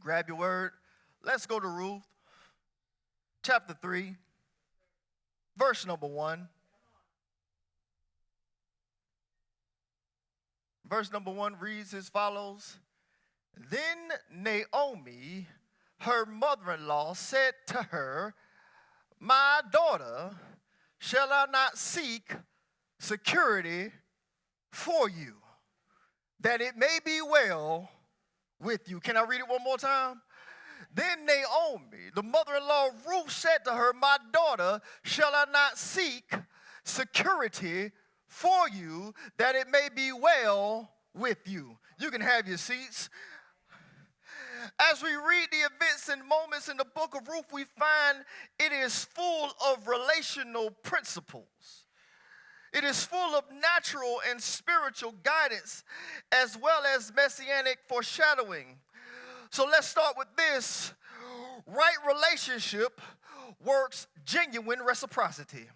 grab your word. Let's go to Ruth, chapter 3, verse number 1. Verse number 1 reads as follows. Then Naomi, her mother-in-law, said to her, my daughter, shall I not seek security for you, that it may be well with you? Can I read it one more time? Then Naomi, the mother-in-law of Ruth, said to her, my daughter, shall I not seek security for you, that it may be well with you? You can have your seats. As we read the events and moments in the book of Ruth, we find it is full of relational principles. It is full of natural and spiritual guidance, as well as messianic foreshadowing. So let's start with this. Right relationship works genuine reciprocity.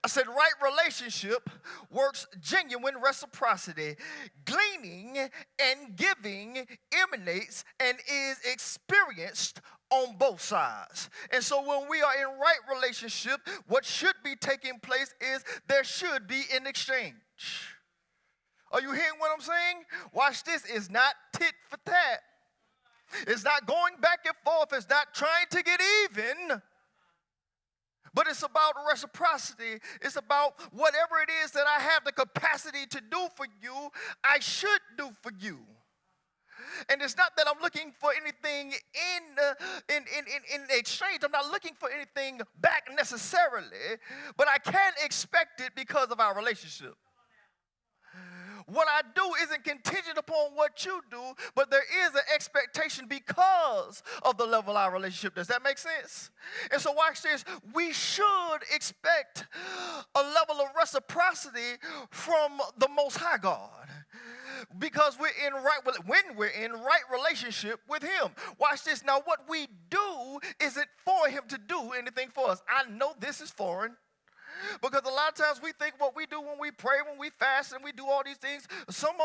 I said right relationship works genuine reciprocity. Gleaning and giving emanates and is experienced on both sides. And so when we are in right relationship, what should be taking place is there should be an exchange. Are you hearing what I'm saying? Watch this. It's not tit for tat. It's not going back and forth. It's not trying to get even. But it's about reciprocity. It's about whatever it is that I have the capacity to do for you, I should do for you. And it's not that I'm looking for anything in exchange. I'm not looking for anything back necessarily, but I can expect it because of our relationship. What I do isn't contingent upon what you do, but there is an expectation because of the level of our relationship. Does that make sense? And so watch this. We should expect a level of reciprocity from the Most High God, because when we're in right relationship with Him. Watch this. Now, what we do isn't for Him to do anything for us. I know this is foreign, because a lot of times we think what we do when we pray, when we fast, and we do all these things, some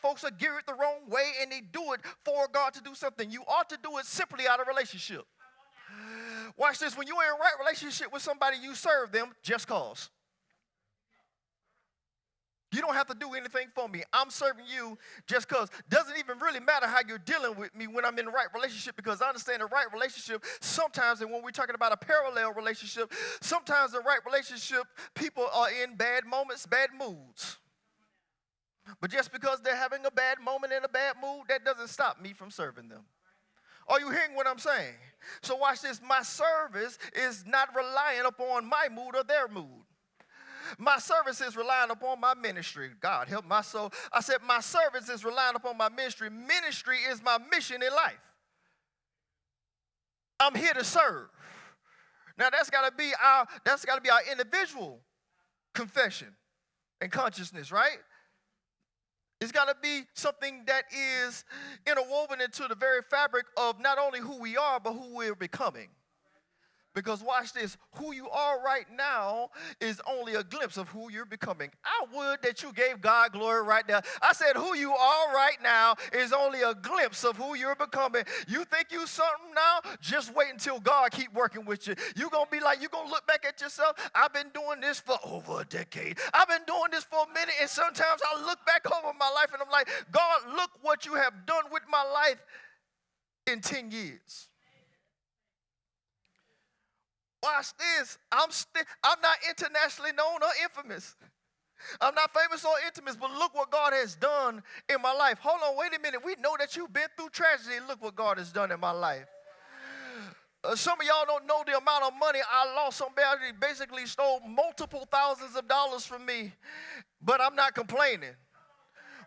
folks are geared the wrong way, and they do it for God to do something. You ought to do it simply out of relationship. Watch this. When you're in right relationship with somebody, you serve them just cause. You don't have to do anything for me. I'm serving you just because. Doesn't even really matter how you're dealing with me when I'm in the right relationship, because I understand the right relationship sometimes, and when we're talking about a parallel relationship, sometimes the right relationship, people are in bad moments, bad moods. But just because they're having a bad moment and a bad mood, that doesn't stop me from serving them. Are you hearing what I'm saying? So watch this. My service is not relying upon my mood or their mood. My service is relying upon my ministry. God help my soul. I said my service is relying upon my ministry. Ministry is my mission in life. I'm here to serve. Now that's got to be our individual confession and consciousness, right? It's got to be something that is interwoven into the very fabric of not only who we are, but who we're becoming. Because watch this, who you are right now is only a glimpse of who you're becoming. I would that you gave God glory right now. I said who you are right now is only a glimpse of who you're becoming. You think you something now? Just wait until God keep working with you. You're going to be like, you're going to look back at yourself. I've been doing this for over a decade. I've been doing this for a minute, and sometimes I look back over my life and I'm like, God, look what you have done with my life in 10 years. Watch this. I'm not internationally known or infamous. I'm not famous or infamous, but look what God has done in my life. Hold on, wait a minute. We know that you've been through tragedy. Look what God has done in my life. Some of y'all don't know the amount of money I lost. Somebody basically stole multiple thousands of dollars from me, but I'm not complaining.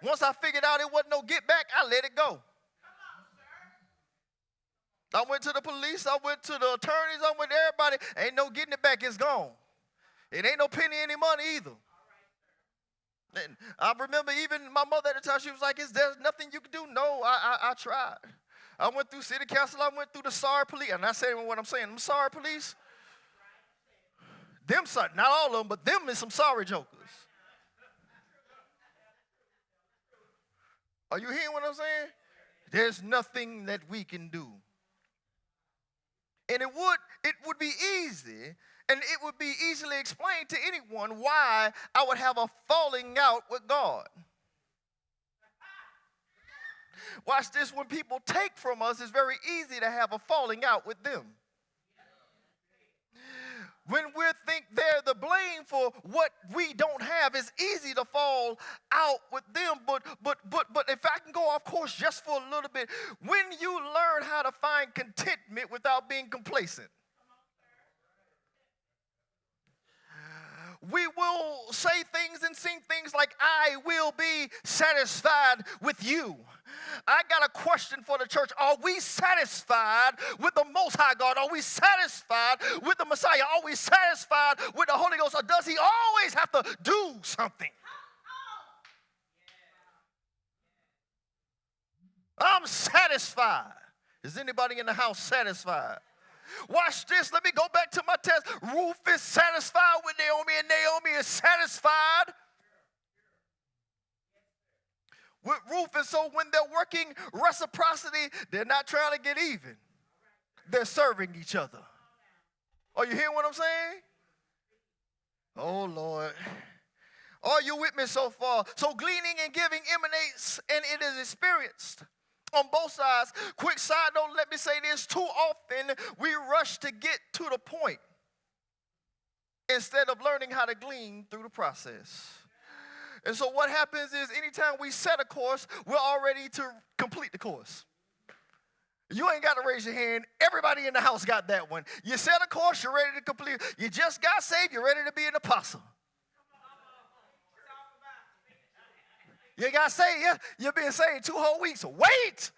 Once I figured out it wasn't no get back, I let it go. I went to the police, I went to the attorneys, I went to everybody. Ain't no getting it back, it's gone. It ain't no penny any money either. And I remember even my mother at the time, she was like, there's nothing you can do? No, I tried. I went through city council, I went through the SAR police. I'm not saying what I'm saying, them SAR police. Them, not all of them, but them is some sorry jokers. Are you hearing what I'm saying? There's nothing that we can do. And it would be easy, and it would be easily explained to anyone why I would have a falling out with God. Watch this, when people take from us, it's very easy to have a falling out with them. When we think they're the blame for what we don't have, it's easy to fall out with them. But if I can go off course just for a little bit, when you learn how to find contentment without being complacent, we will say things and sing things like, I will be satisfied with you. I got a question for the church. Are we satisfied with the Most High God? Are we satisfied with the Messiah? Are we satisfied with the Holy Ghost? Or does he always have to do something? I'm satisfied. Is anybody in the house satisfied? Watch this. Let me go back to my text. Ruth is satisfied with Naomi, and Naomi is satisfied with Ruth. And so when they're working reciprocity, they're not trying to get even. They're serving each other. Are you hearing what I'm saying? Oh, Lord. Are you with me so far? So gleaning and giving emanates, and it is experienced on both sides. Quick side note, let me say this. Too often we rush to get to the point instead of learning how to glean through the process. And so what happens is anytime we set a course, we're all ready to complete the course. You ain't got to raise your hand. Everybody in the house got that one. You set a course, you're ready to complete. You just got saved, you're ready to be an apostle. You got saved, yeah, you've been saved 2 whole weeks. Wait!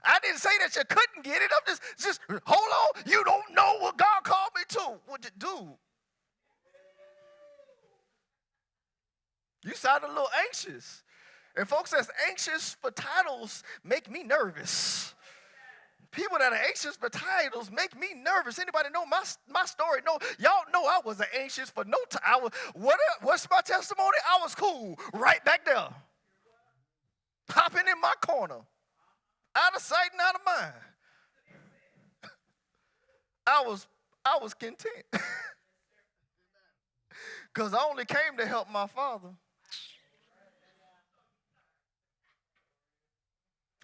I didn't say that you couldn't get it. I'm just hold on. You don't know what God called me to. What'd you do? You sound a little anxious. And folks that's anxious for titles make me nervous. People that are anxious for titles make me nervous. Anybody know my story? No, y'all know I wasn't anxious for no title. What's my testimony? I was cool right back there. Hopping in my corner. Out of sight and out of mind. I was content. Because I only came to help my father.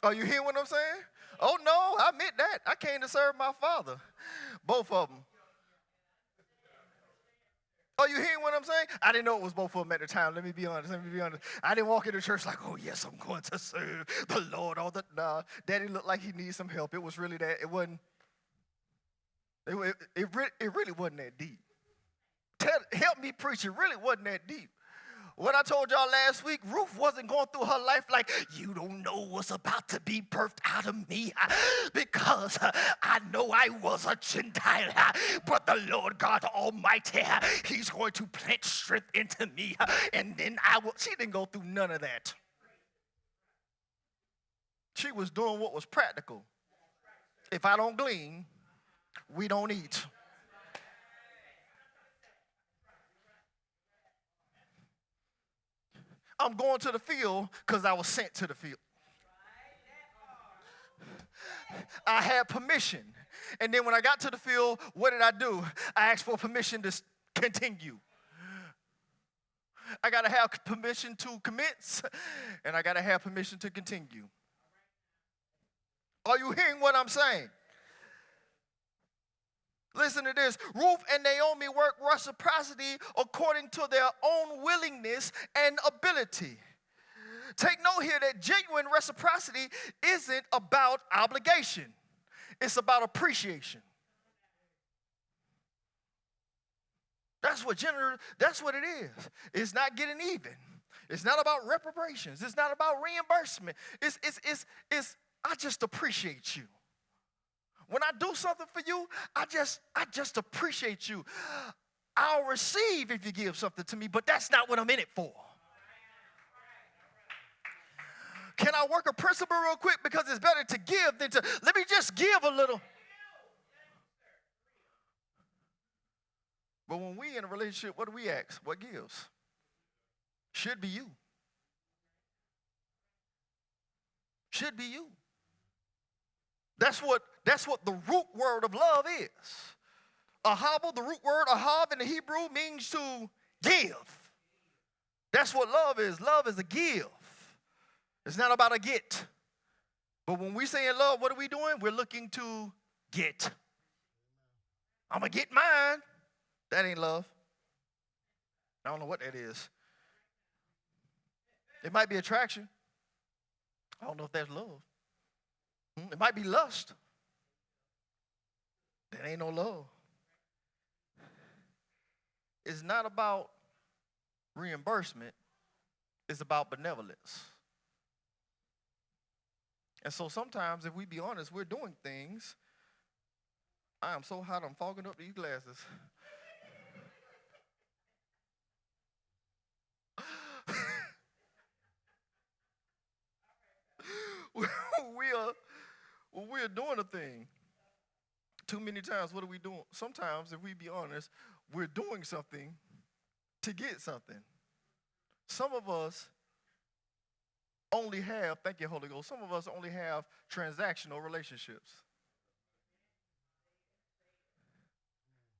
Are you hearing what I'm saying? Oh, no, I admit that. I came to serve my father. Both of them. Are you hearing what I'm saying? I didn't know it was both of them at the time. Let me be honest. I didn't walk into church like, oh, yes, I'm going to serve the Lord. Nah, Daddy looked like he needs some help. It was really that. It wasn't. It really wasn't that deep. Help me preach. It really wasn't that deep. What I told y'all last week, Ruth wasn't going through her life like, you don't know what's about to be birthed out of me because I know I was a Gentile, but the Lord God Almighty, he's going to plant strength into me, and then I will. She didn't go through none of that. She was doing what was practical. If I don't glean, we don't eat. I'm going to the field because I was sent to the field. I had permission. And then when I got to the field, what did I do? I asked for permission to continue. I got to have permission to commence, and I got to have permission to continue. Are you hearing what I'm saying? Listen to this. Ruth and Naomi worked reciprocity according to their own willingness and ability. Take note here that genuine reciprocity isn't about obligation. It's about appreciation. That's what it is. It's not getting even. It's not about reparations. It's not about reimbursement. It's I just appreciate you. When I do something for you, I just appreciate you. I'll receive if you give something to me, but that's not what I'm in it for. Can I work a principle real quick? Because it's better to give than to, let me just give a little. But when we in a relationship, what do we ask? What gives? Should be you. Should be you. That's what the root word of love is. Ahava, the root word ahav in the Hebrew means to give. That's what love is. Love is a give. It's not about a get. But when we say in love, what are we doing? We're looking to get. I'm going to get mine. That ain't love. I don't know what that is. It might be attraction. I don't know if that's love. It might be lust. That ain't no love. It's not about reimbursement. It's about benevolence. And so sometimes, if we be honest, we're doing things. I am so hot, I'm fogging up these glasses. we are doing a thing. Too many times, what are we doing? Sometimes, if we be honest, we're doing something to get something. Some of us only have, thank you, Holy Ghost, some of us only have transactional relationships.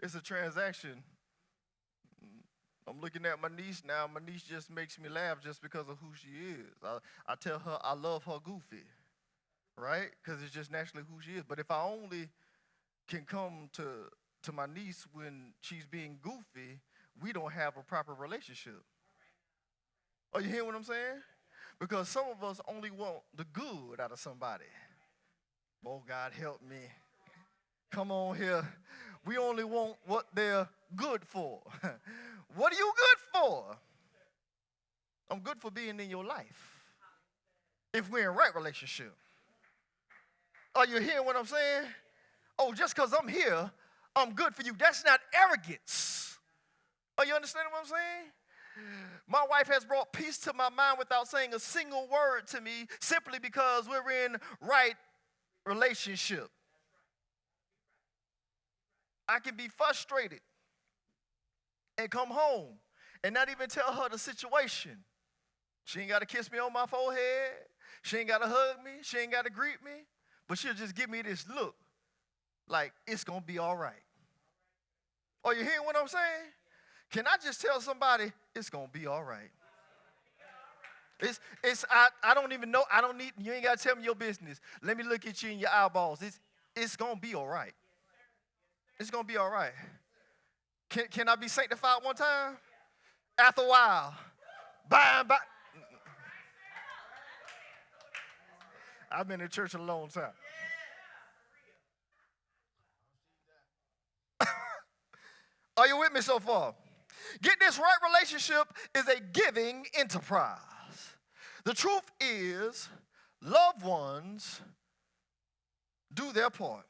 It's a transaction. I'm looking at my niece now. My niece just makes me laugh just because of who she is. I tell her I love her goofy, right? Because it's just naturally who she is. But if I only can come to my niece when she's being goofy, we don't have a proper relationship. Are you hearing what I'm saying? Because some of us only want the good out of somebody. Oh, God, help me. Come on here. We only want what they're good for. What are you good for? I'm good for being in your life. If we're in right relationship. Are you hearing what I'm saying? Oh, just because I'm here, I'm good for you. That's not arrogance. Are you understanding what I'm saying? My wife has brought peace to my mind without saying a single word to me, simply because we're in right relationship. I can be frustrated and come home and not even tell her the situation. She ain't got to kiss me on my forehead. She ain't got to hug me. She ain't got to greet me. But she'll just give me this look like it's going to be all right. Are you hearing what I'm saying? Can I just tell somebody it's going to be all right? I don't even know. I don't need, you ain't got to tell me your business. Let me look at you in your eyeballs. It's going to be all right. It's going to be all right. Can I be sanctified one time? After a while. By and by. I've been in church a long time. Are you with me so far? Get this right, relationship is a giving enterprise. The truth is, loved ones do their part.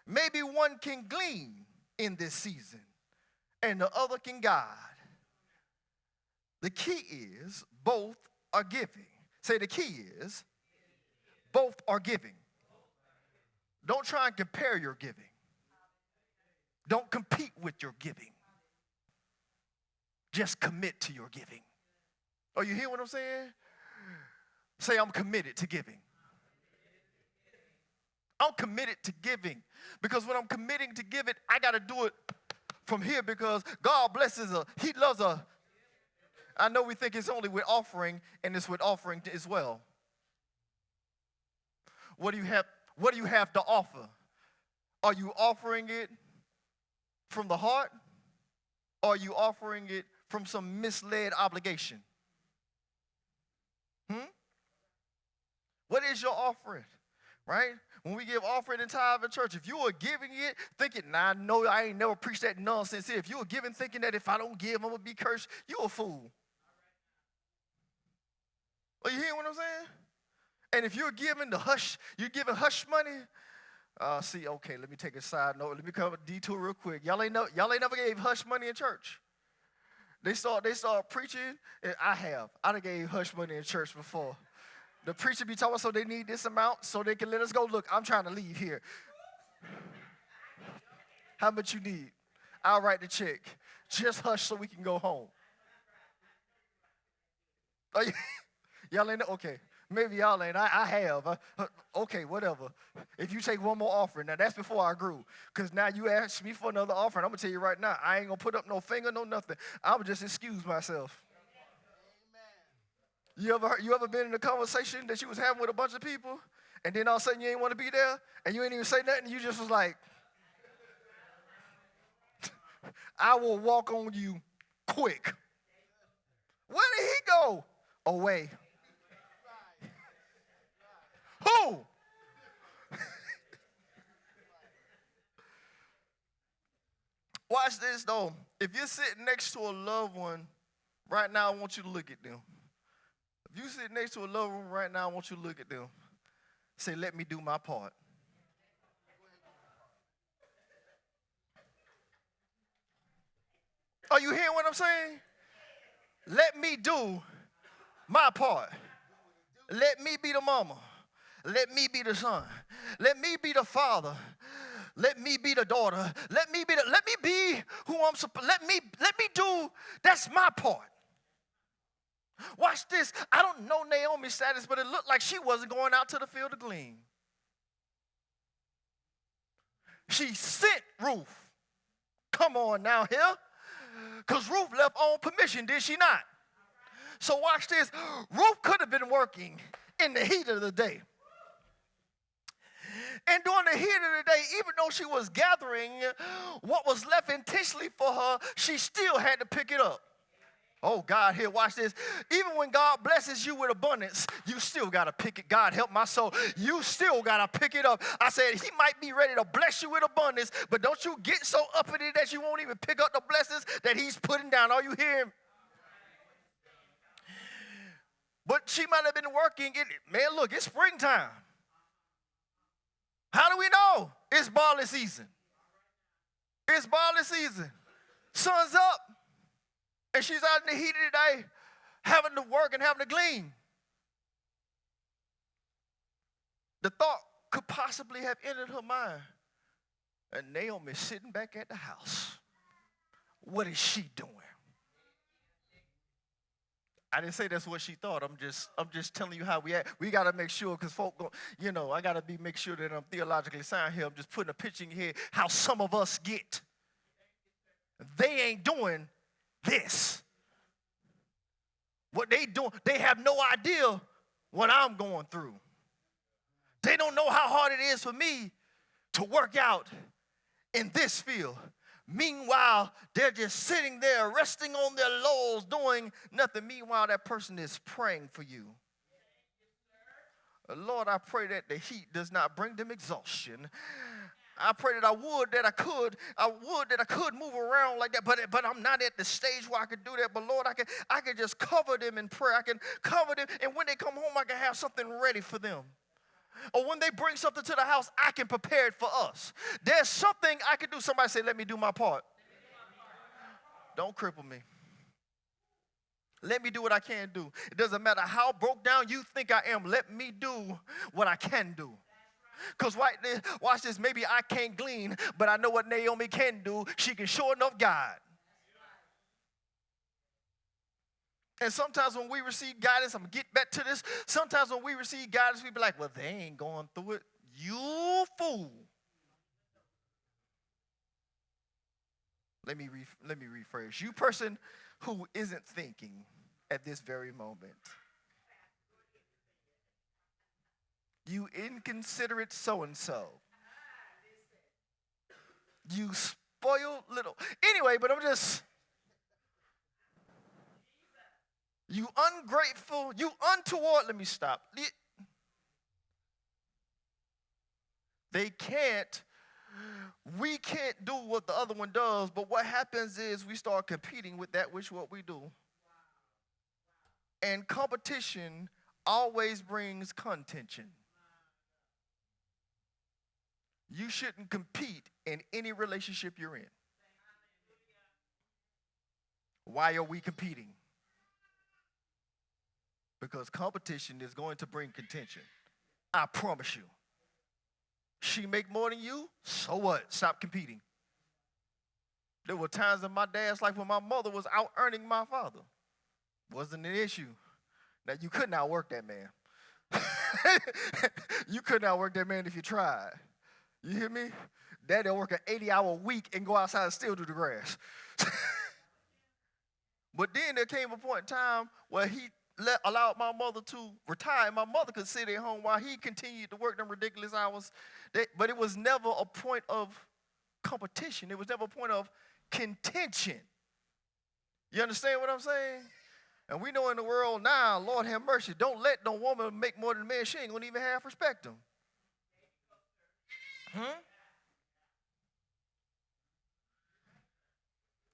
Maybe one can glean in this season and the other can guide. The key is both are giving. Say the key is both are giving. Don't try and compare your giving. Don't compete with your giving. Just commit to your giving. Oh, you hear what I'm saying? Say, I'm committed to giving. I'm committed to giving. Because when I'm committing to give it, I got to do it from here because God blesses her. He loves her. I know we think it's only with offering, and it's with offering as well. What do you have to offer? Are you offering it from the heart? Or are you offering it from some misled obligation? What is your offering? Right? When we give offering and tithe in church, if you are giving it thinking, I know I ain't never preached that nonsense here. If you are giving thinking that if I don't give, I'm going to be cursed, you a fool. Are you hearing what I'm saying? And if you're giving you're giving hush money. Okay, let me take a side note. Let me cover a detour real quick. Y'all ain't never gave hush money in church. They start preaching, and I done gave hush money in church before. The preacher be talking, so they need this amount so they can let us go. Look, I'm trying to leave here. How much you need? I'll write the check. Just hush so we can go home. Y'all ain't know? Okay. Maybe y'all ain't. I have. Okay, whatever. If you take one more offering, now that's before I grew. Because now you ask me for another offering. I'm going to tell you right now, I ain't going to put up no finger, no nothing. I would just excuse myself. You ever been in a conversation that you was having with a bunch of people, and then all of a sudden you ain't want to be there, and you ain't even say nothing, you just was like, I will walk on you quick. Where did he go? Away. Who? Watch this though. If you're sitting next to a loved one right now, I want you to look at them. If you sit next to a loved one right now, I want you to look at them. Say, let me do my part. Are you hearing what I'm saying? Let me do my part. Let me be the mama. Let me be the son. Let me be the father. Let me be the daughter. Let me be who I'm supposed. Let me do. That's my part. Watch this. I don't know Naomi's status, but it looked like she wasn't going out to the field to glean. She sent Ruth. Come on now here. Because Ruth left on permission, did she not? So watch this. Ruth could have been working in the heat of the day. And during the heat of the day, even though she was gathering what was left intentionally for her, she still had to pick it up. Oh, God, here, watch this. Even when God blesses you with abundance, you still got to pick it. God, help my soul. You still got to pick it up. I said, he might be ready to bless you with abundance, but don't you get so uppity that you won't even pick up the blessings that he's putting down. Are you hearing? But she might have been working. Man, look, it's springtime. How do we know? It's barley season. It's barley season. Sun's up. And she's out in the heat of the day, having to work and having to glean. The thought could possibly have entered her mind. And Naomi's sitting back at the house. What is she doing? I didn't say that's what she thought. I'm just telling you how we act. We got to make sure, because folk go, I got to make sure that I'm theologically sound here. I'm just putting a picture in your head how some of us get. They ain't doing this. What they doing, they have no idea what I'm going through. They don't know how hard it is for me to work out in this field. Meanwhile, they're just sitting there resting on their laurels doing nothing. Meanwhile, that person is praying for you. Lord, I pray that the heat does not bring them exhaustion. I pray that I could move around like that, but I'm not at the stage where I could do that. But Lord, I can just cover them in prayer. I can cover them, and when they come home, I can have something ready for them. Or when they bring something to the house, I can prepare it for us. There's something I can do. Somebody say, let me do my part. Don't cripple me. Let me do what I can do. It doesn't matter how broke down you think I am. Let me do what I can do. Because watch this, maybe I can't glean, but I know what Naomi can do. She can sure enough guide. And sometimes when we receive guidance, I'm going to get back to this. Sometimes when we receive guidance, we be like, well, they ain't going through it. You fool. Let me rephrase. You person who isn't thinking at this very moment. You inconsiderate so-and-so. You spoiled little. Anyway, but you ungrateful, you untoward. Let me stop. We can't do what the other one does, but what happens is we start competing with that which what we do. And competition always brings contention. You shouldn't compete in any relationship you're in. Why are we competing? Because competition is going to bring contention. I promise you. She make more than you, so what? Stop competing. There were times in my dad's life when my mother was out earning my father. Wasn't an issue. Now, you couldn't outwork that man. You could not work that man if you tried. You hear me? Daddy'll work an 80-hour week and go outside and still do the grass. But then there came a point in time where he allowed my mother to retire, and my mother could sit at home while he continued to work them ridiculous hours. But it was never a point of competition. It was never a point of contention. You understand what I'm saying? And we know in the world now, Lord have mercy, don't let no woman make more than a man. She ain't going to even half respect him.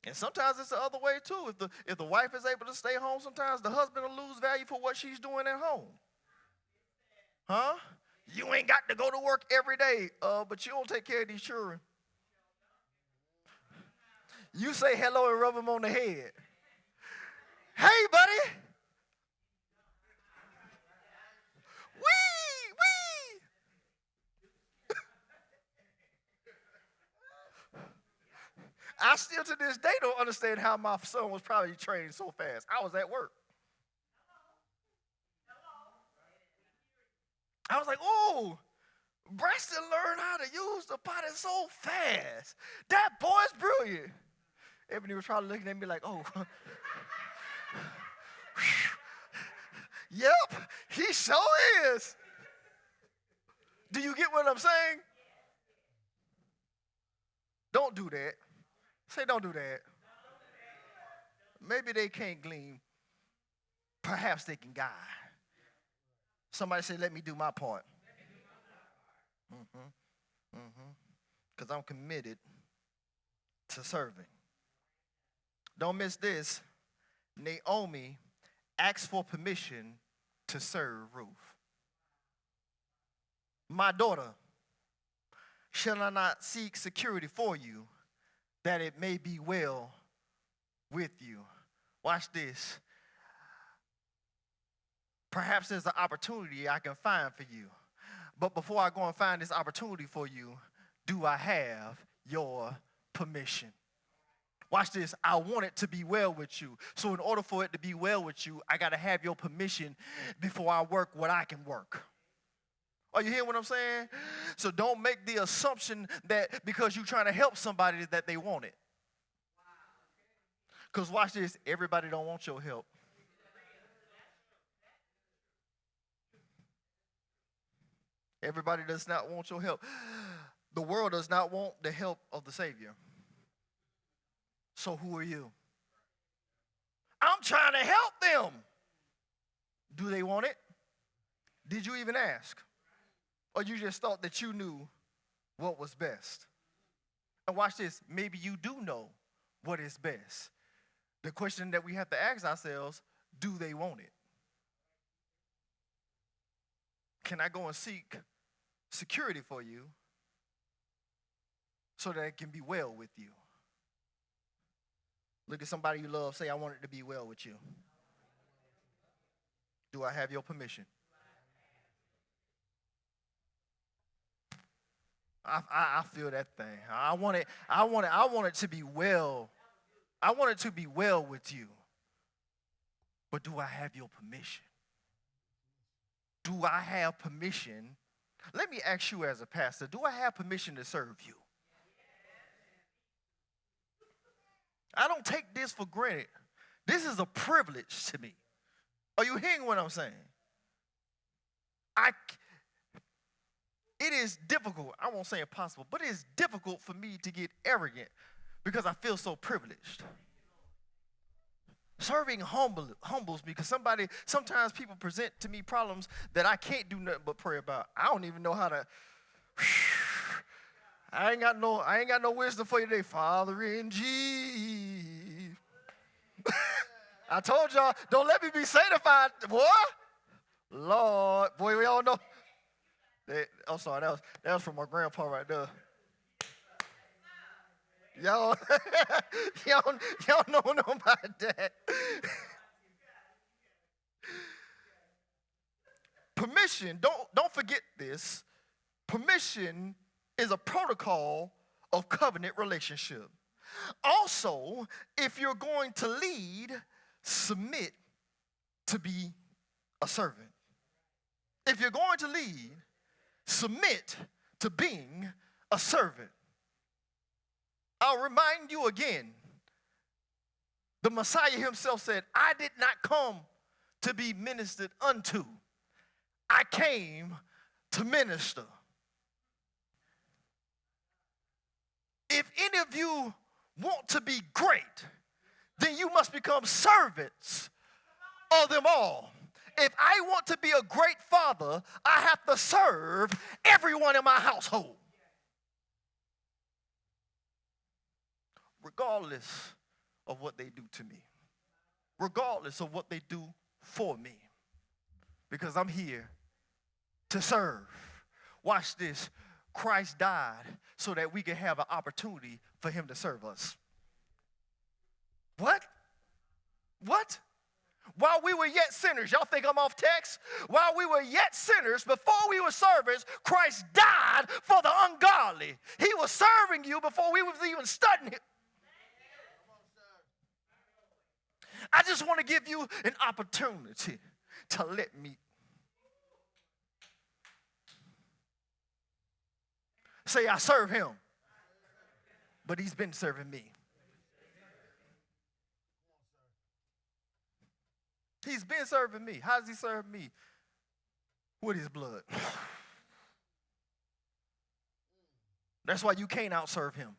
And sometimes it's the other way too. If the wife is able to stay home, sometimes the husband will lose value for what she's doing at home. Huh? You ain't got to go to work every day, but you don't take care of these children. You say hello and rub them on the head. Hey, buddy. Wee. I still to this day don't understand how my son was probably trained so fast. I was at work. I was like, oh, Braxton learned how to use the potty so fast. That boy's brilliant. Ebony was probably looking at me like, oh. Yep, he sure is. Do you get what I'm saying? Don't do that. Say don't do that. Maybe they can't glean. Perhaps they can guide. Somebody say, let me do my part. Because I'm committed to serving. Don't miss this. Naomi asked for permission to serve Ruth. My daughter, shall I not seek security for you, that it may be well with you? Watch this. Perhaps there's an opportunity I can find for you. But before I go and find this opportunity for you, do I have your permission? Watch this. I want it to be well with you. So in order for it to be well with you, I got to have your permission before I work what I can work. Are you hearing what I'm saying? So don't make the assumption that because you're trying to help somebody that they want it. Because watch this. Everybody don't want your help. Everybody does not want your help. The world does not want the help of the Savior. So who are you? I'm trying to help them. Do they want it? Did you even ask? Or you just thought that you knew what was best? And watch this. Maybe you do know what is best. The question that we have to ask ourselves, do they want it? Can I go and seek security for you so that it can be well with you? Look at somebody you love. Say, I want it to be well with you. Do I have your permission? I feel that thing. I want it to be well. I want it to be well with you. But do I have your permission? Do I have permission? Let me ask you as a pastor, do I have permission to serve you? I don't take this for granted. This is a privilege to me. Are you hearing what I'm saying? It is difficult, I won't say impossible, but it is difficult for me to get arrogant because I feel so privileged. Serving humbles me because sometimes people present to me problems that I can't do nothing but pray about. I don't even know how to. I ain't got no wisdom for you today, Father in Jesus. I told y'all, don't let me be sanctified, boy. Lord, boy, we all know. I'm sorry, that was from my grandpa right there. Y'all know about that. Permission, don't forget this. Permission is a protocol of covenant relationship. Also, if you're going to lead, submit to be a servant. If you're going to lead, submit to being a servant. I'll remind you again, the Messiah himself said, I did not come to be ministered unto. I came to minister. If any of you want to be great, then you must become servants of them all. If I want to be a great father, I have to serve everyone in my household. Regardless of what they do to me. Regardless of what they do for me. Because I'm here to serve. Watch this. Christ died so that we can have an opportunity for him to serve us. What? What? While we were yet sinners, y'all think I'm off text? While we were yet sinners, before we were servants, Christ died for the ungodly. He was serving you before we was even studying it. I just want to give you an opportunity to let me. Say, I serve him, but he's been serving me. He's been serving me. How does he serve me? With his blood. That's why you can't outserve him.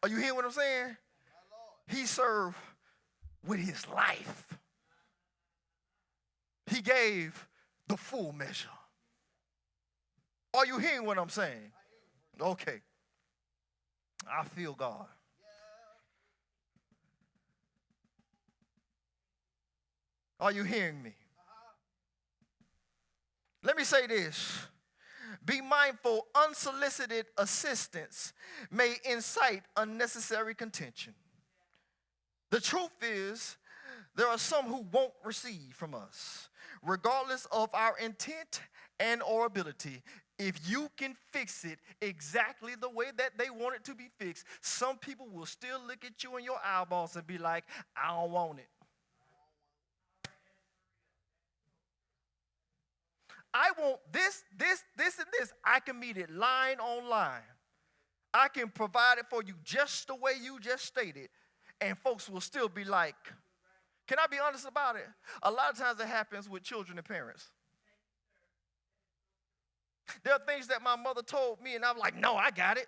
Are you hearing what I'm saying? He served with his life. He gave the full measure. Are you hearing what I'm saying? Okay. I feel God. Are you hearing me? Let me say this. Be mindful, unsolicited assistance may incite unnecessary contention. The truth is, there are some who won't receive from us, regardless of our intent and or ability. If you can fix it exactly the way that they want it to be fixed, some people will still look at you in your eyeballs and be like, I don't want it. I want this, and this. I can meet it line on line. I can provide it for you just the way you just stated. And folks will still be like, can I be honest about it? A lot of times it happens with children and parents. There are things that my mother told me, and I'm like, no, I got it.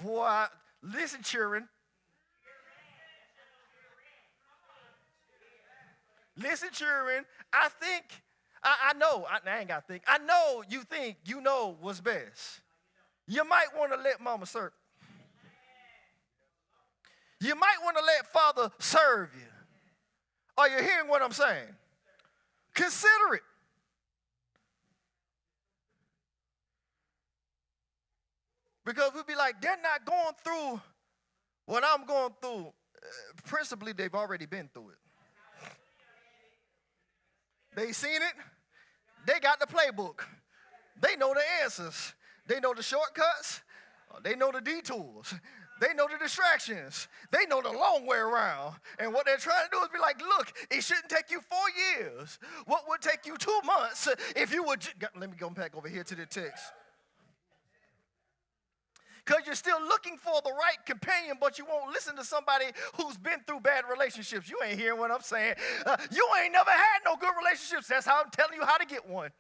Boy, listen, children. Listen, children. I know, I ain't got to think. I know you think you know what's best. You might want to let mama serve. You might want to let father serve you. Are you hearing what I'm saying? Consider it. Because we'll be like, they're not going through what I'm going through. Principally, they've already been through it. They seen it. They got the playbook. They know the answers. They know the shortcuts. They know the detours. They know the distractions. They know the long way around. And what they're trying to do is be like, look, it shouldn't take you 4 years. What would take you 2 months if you would... Let me go back over here to the text. Because you're still looking for the right companion, but you won't listen to somebody who's been through bad relationships. You ain't hearing what I'm saying. You ain't never had no good relationships. That's how I'm telling you how to get one.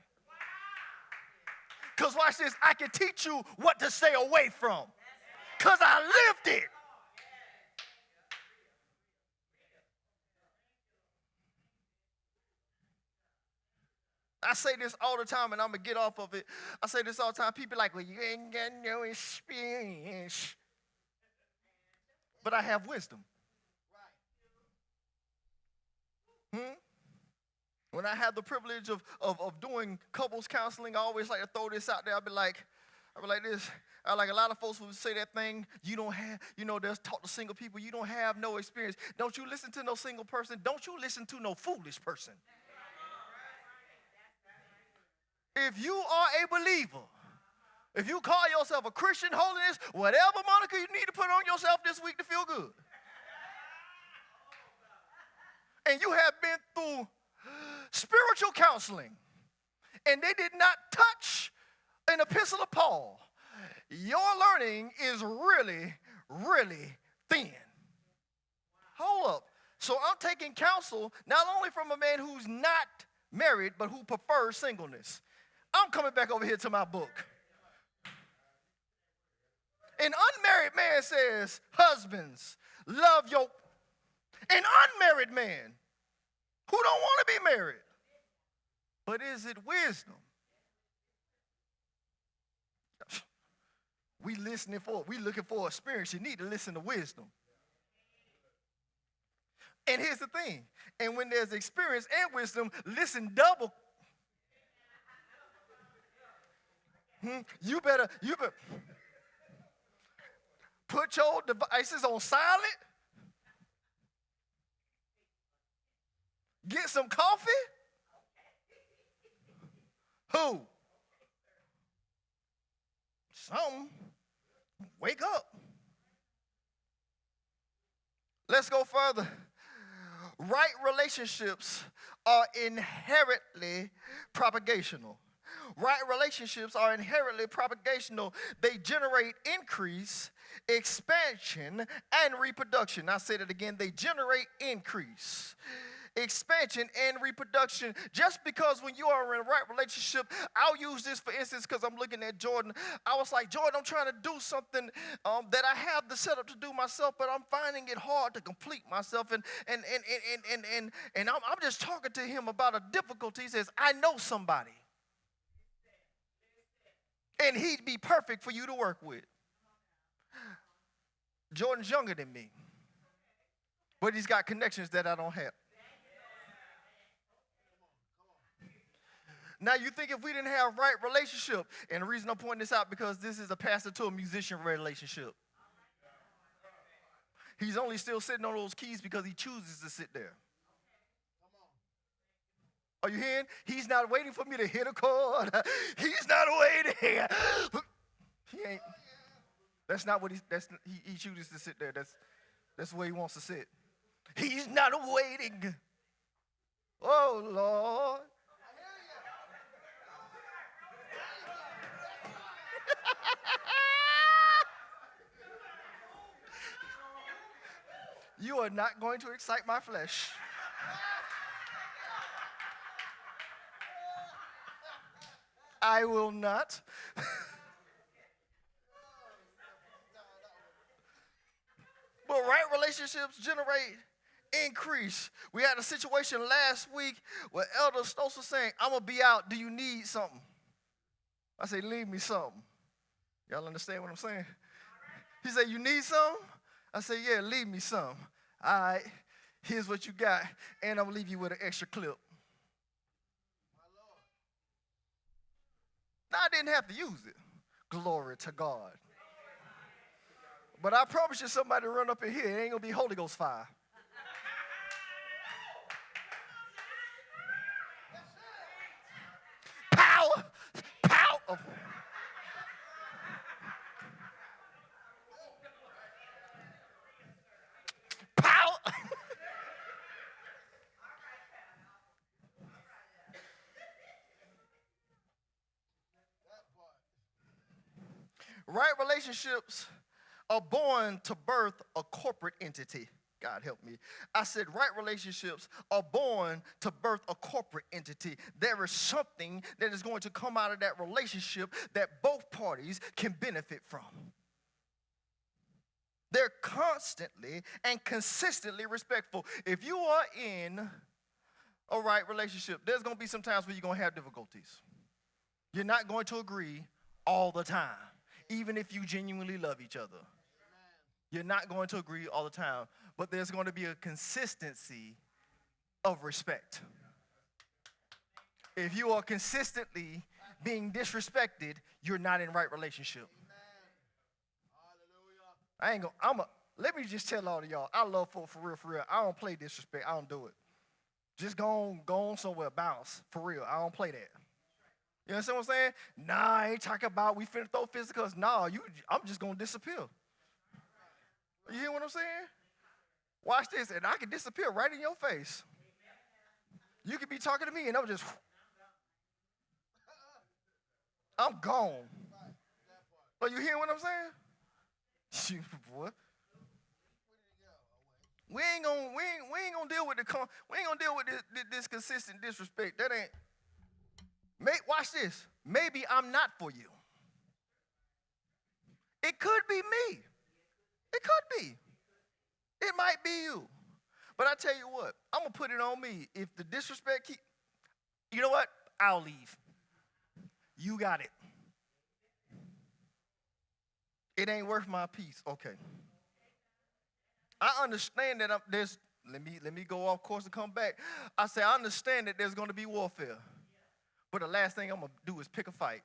Because watch this, I can teach you what to stay away from. Because I lived it. I say this all the time, and I'm going to get off of it. I say this all the time. People are like, well, you ain't got no experience. But I have wisdom. When I have the privilege of doing couples counseling, I always like to throw this out there. I'll be like this. Like a lot of folks will say that thing, you don't have, they'll talk to single people, you don't have no experience. Don't you listen to no single person. Don't you listen to no foolish person. If you are a believer, if you call yourself a Christian, holiness, whatever moniker you need to put on yourself this week to feel good. And you have been through spiritual counseling. and they did not touch an epistle of Paul, your learning is really, really thin. Hold up. So I'm taking counsel not only from a man who's not married, but who prefers singleness. I'm coming back over here to my book. An unmarried man says, husbands, love your... An unmarried man who don't want to be married. But is it wisdom? We looking for experience. You need to listen to wisdom. And here's the thing. And when there's experience and wisdom, listen double. You better put your devices on silent. Get some coffee. Who? Something. Wake up. Let's go further. Right relationships are inherently propagational. Right relationships are inherently propagational. They generate increase, expansion, and reproduction. I'll say that again. They generate increase, expansion, and reproduction. Just because when you are in a right relationship, I'll use this for instance because I'm looking at Jordan. I was like, Jordan, I'm trying to do something that I have the setup to do myself, but I'm finding it hard to complete myself. And I'm just talking to him about a difficulty. He says, I know somebody. And he'd be perfect for you to work with. Jordan's younger than me, but he's got connections that I don't have. Now you think if we didn't have right relationship, and the reason I'm pointing this out because this is a pastor to a musician relationship. He's only still sitting on those keys because he chooses to sit there. Are you hearing? He's not waiting for me to hit a chord. He's not waiting. He ain't. That's not what he chooses to sit there. That's where he wants to sit. He's not waiting. Oh, Lord. You are not going to excite my flesh. I will not. But right relationships generate increase. We had a situation last week where Elder Stokes was saying, I'm going to be out. Do you need something? I say, leave me something. Y'all understand what I'm saying? He said, you need something? I said, yeah, leave me some. All right, here's what you got, and I'm going to leave you with an extra clip. Now, I didn't have to use it. Glory to God. But I promise you somebody run up in here, it ain't going to be Holy Ghost fire. Power. Power. Power. Right relationships are born to birth a corporate entity. God help me. I said right relationships are born to birth a corporate entity. There is something that is going to come out of that relationship that both parties can benefit from. They're constantly and consistently respectful. If you are in a right relationship, there's going to be some times where you're going to have difficulties. You're not going to agree all the time, even if you genuinely love each other. You're not going to agree all the time, but there's going to be a consistency of respect. If you are consistently being disrespected, you're not in right relationship. Let me just tell all of y'all, I love folk for real. I don't play disrespect. I don't do it. Just go on somewhere, bounce, for real. I don't play that. You understand what I'm saying? Nah, I ain't talking about we finna throw physicals. Nah, I'm just going to disappear. You hear what I'm saying? Watch this, and I can disappear right in your face. You could be talking to me, and I'm just... I'm gone. Are you hearing what I'm saying? Boy. We ain't gonna deal with this consistent disrespect. That ain't. Watch this. Maybe I'm not for you. It could be me. It could be. It might be you. But I tell you what, I'm gonna put it on me. If the disrespect you know what? I'll leave. You got it. It ain't worth my peace. Okay. I understand that let me go off course and come back. I say I understand that there's going to be warfare. But the last thing I'm going to do is pick a fight.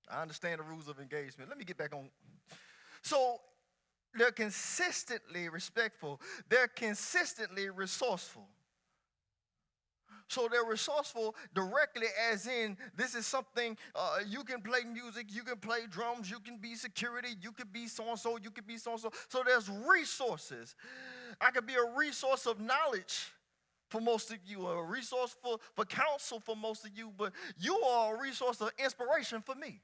I understand the rules of engagement. Let me get back on. So they're consistently respectful. They're consistently resourceful. So they're resourceful directly as in this is something, you can play music, you can play drums, you can be security, you can be so-and-so, you can be so-and-so. So there's resources. I could be a resource of knowledge for most of you, a resource for counsel for most of you, but you are a resource of inspiration for me.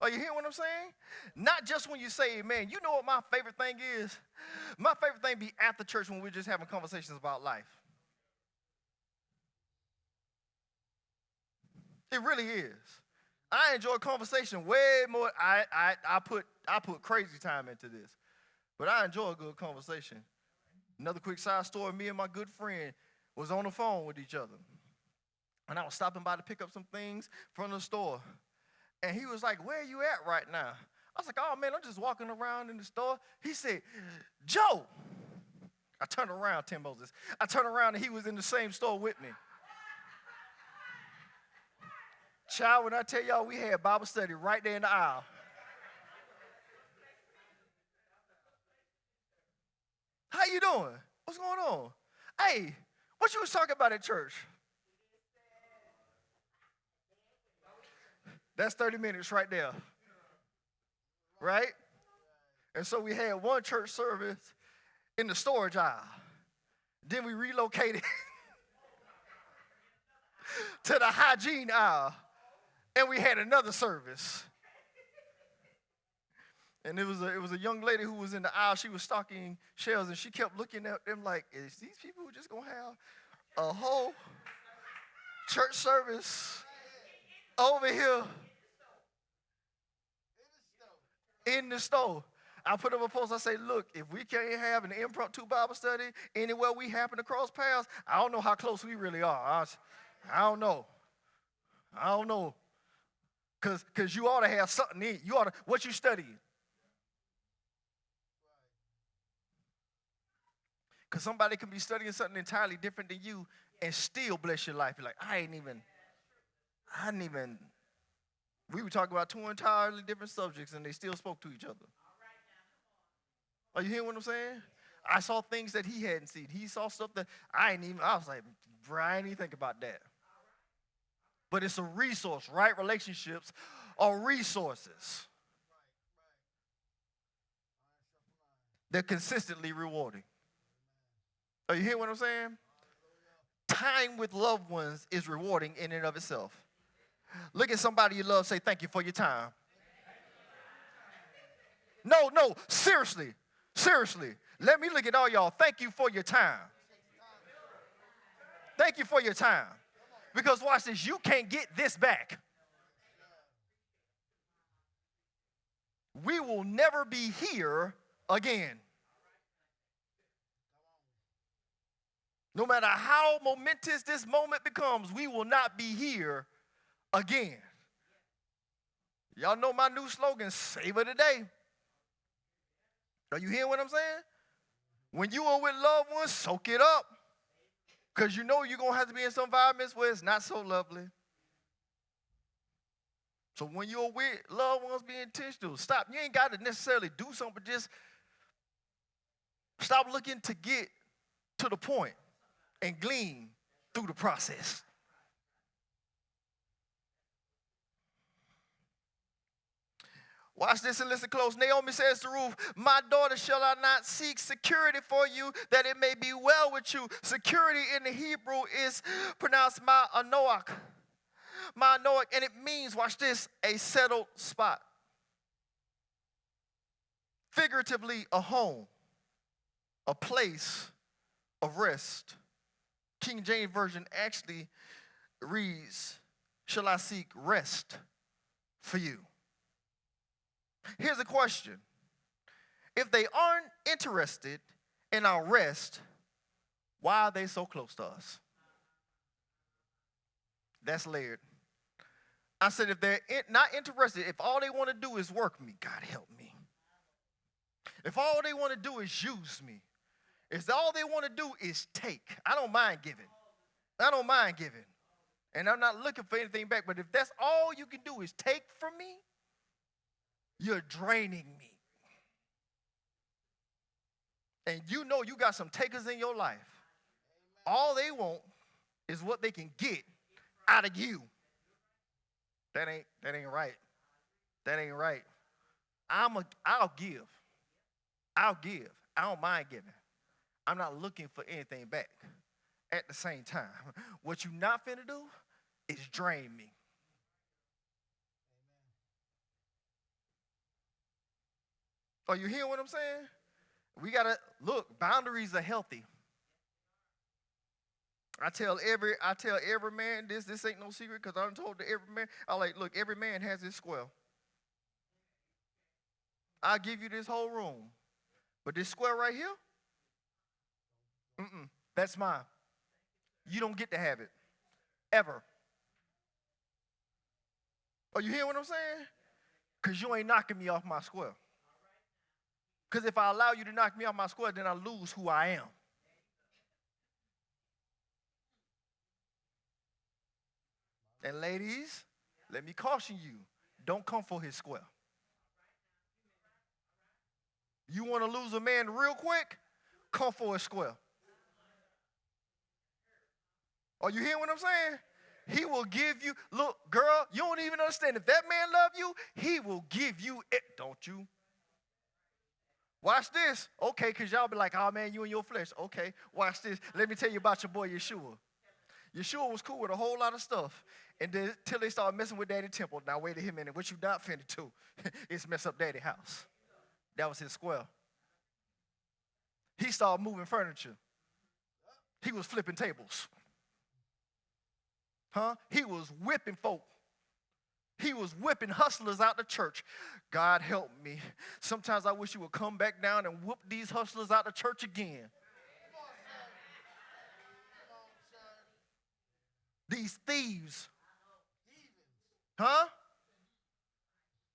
Are you hearing what I'm saying? Not just when you say amen. You know what my favorite thing is? My favorite thing be after church when we're just having conversations about life. It really is. I enjoy conversation way more. I put crazy time into this, but I enjoy a good conversation. Another quick side story: me and my good friend was on the phone with each other, and I was stopping by to pick up some things from the store, and he was like, "Where are you at right now?" I was like, "Oh man, I'm just walking around in the store." He said, "Joe." I turned around, Tim Moses. I turned around and he was in the same store with me. Child, when I tell y'all we had Bible study right there in the aisle. How you doing? What's going on? Hey, what you was talking about at church? That's 30 minutes right there. Right? And so we had one church service in the storage aisle. Then we relocated to the hygiene aisle. And we had another service. And it was a young lady who was in the aisle. She was stocking shelves, and she kept looking at them like, is these people just going to have a whole church service over here in the store? I put up a post. I say, look, if we can't have an impromptu Bible study anywhere we happen to cross paths, I don't know how close we really are. I don't know. Because you ought to have something in you. What you studying? Because somebody can be studying something entirely different than you and still bless your life. You're like, I didn't even. We were talking about two entirely different subjects and they still spoke to each other. Are you hearing what I'm saying? I saw things that he hadn't seen. He saw stuff that I was like, bro, I didn't even think about that. But it's a resource, right? Relationships are resources. They're consistently rewarding. Are you hearing what I'm saying? Time with loved ones is rewarding in and of itself. Look at somebody you love, say thank you for your time. No, seriously. Let me look at all y'all. Thank you for your time. Thank you for your time. Because watch this, you can't get this back. We will never be here again. No matter how momentous this moment becomes, we will not be here again. Y'all know my new slogan, savor the day. Are you hearing what I'm saying? When you are with loved ones, soak it up. Because you know you're going to have to be in some environments where it's not so lovely. So when you're with loved ones, be intentional. Stop. You ain't got to necessarily do something, but just stop looking to get to the point and glean through the process. Watch this and listen close. Naomi says to Ruth, my daughter, shall I not seek security for you, that it may be well with you? Security in the Hebrew is pronounced ma'anoach. Ma'anoach, and it means, watch this, a settled spot. Figuratively, a home, a place of rest. King James Version actually reads, shall I seek rest for you? Here's a question. If they aren't interested in our rest, why are they so close to us? That's layered. I said if they're not interested, if all they want to do is work me, God help me. If all they want to do is use me, if all they want to do is take, I don't mind giving. I don't mind giving. And I'm not looking for anything back, but if that's all you can do is take from me, you're draining me. And you know you got some takers in your life. All they want is what they can get out of you. That ain't right. That ain't right. I'll give. I'll give. I don't mind giving. I'm not looking for anything back. At the same time, what you not finna do is drain me. Are you hearing what I'm saying? We gotta look, boundaries are healthy. I tell every man this ain't no secret, because I'm told to every man, look, every man has his square. I'll give you this whole room. But this square right here, that's mine. You don't get to have it. Ever. Are you hearing what I'm saying? Because you ain't knocking me off my square. Because if I allow you to knock me off my square, then I lose who I am. And ladies, let me caution you. Don't come for his square. You want to lose a man real quick? Come for his square. Are you hearing what I'm saying? He will give you, look, girl, you don't even understand. If that man love you, he will give you it, don't you? Watch this. Okay, because y'all be like, oh, man, you and your flesh. Okay, watch this. Let me tell you about your boy Yeshua. Yeshua was cool with a whole lot of stuff. And then till they started messing with Daddy Temple. Now, wait a minute. What you not finna do is mess up Daddy house. That was his square. He started moving furniture. He was flipping tables. He was whipping folk. He was whipping hustlers out the church. God help me. Sometimes I wish you would come back down and whoop these hustlers out the church again. These thieves.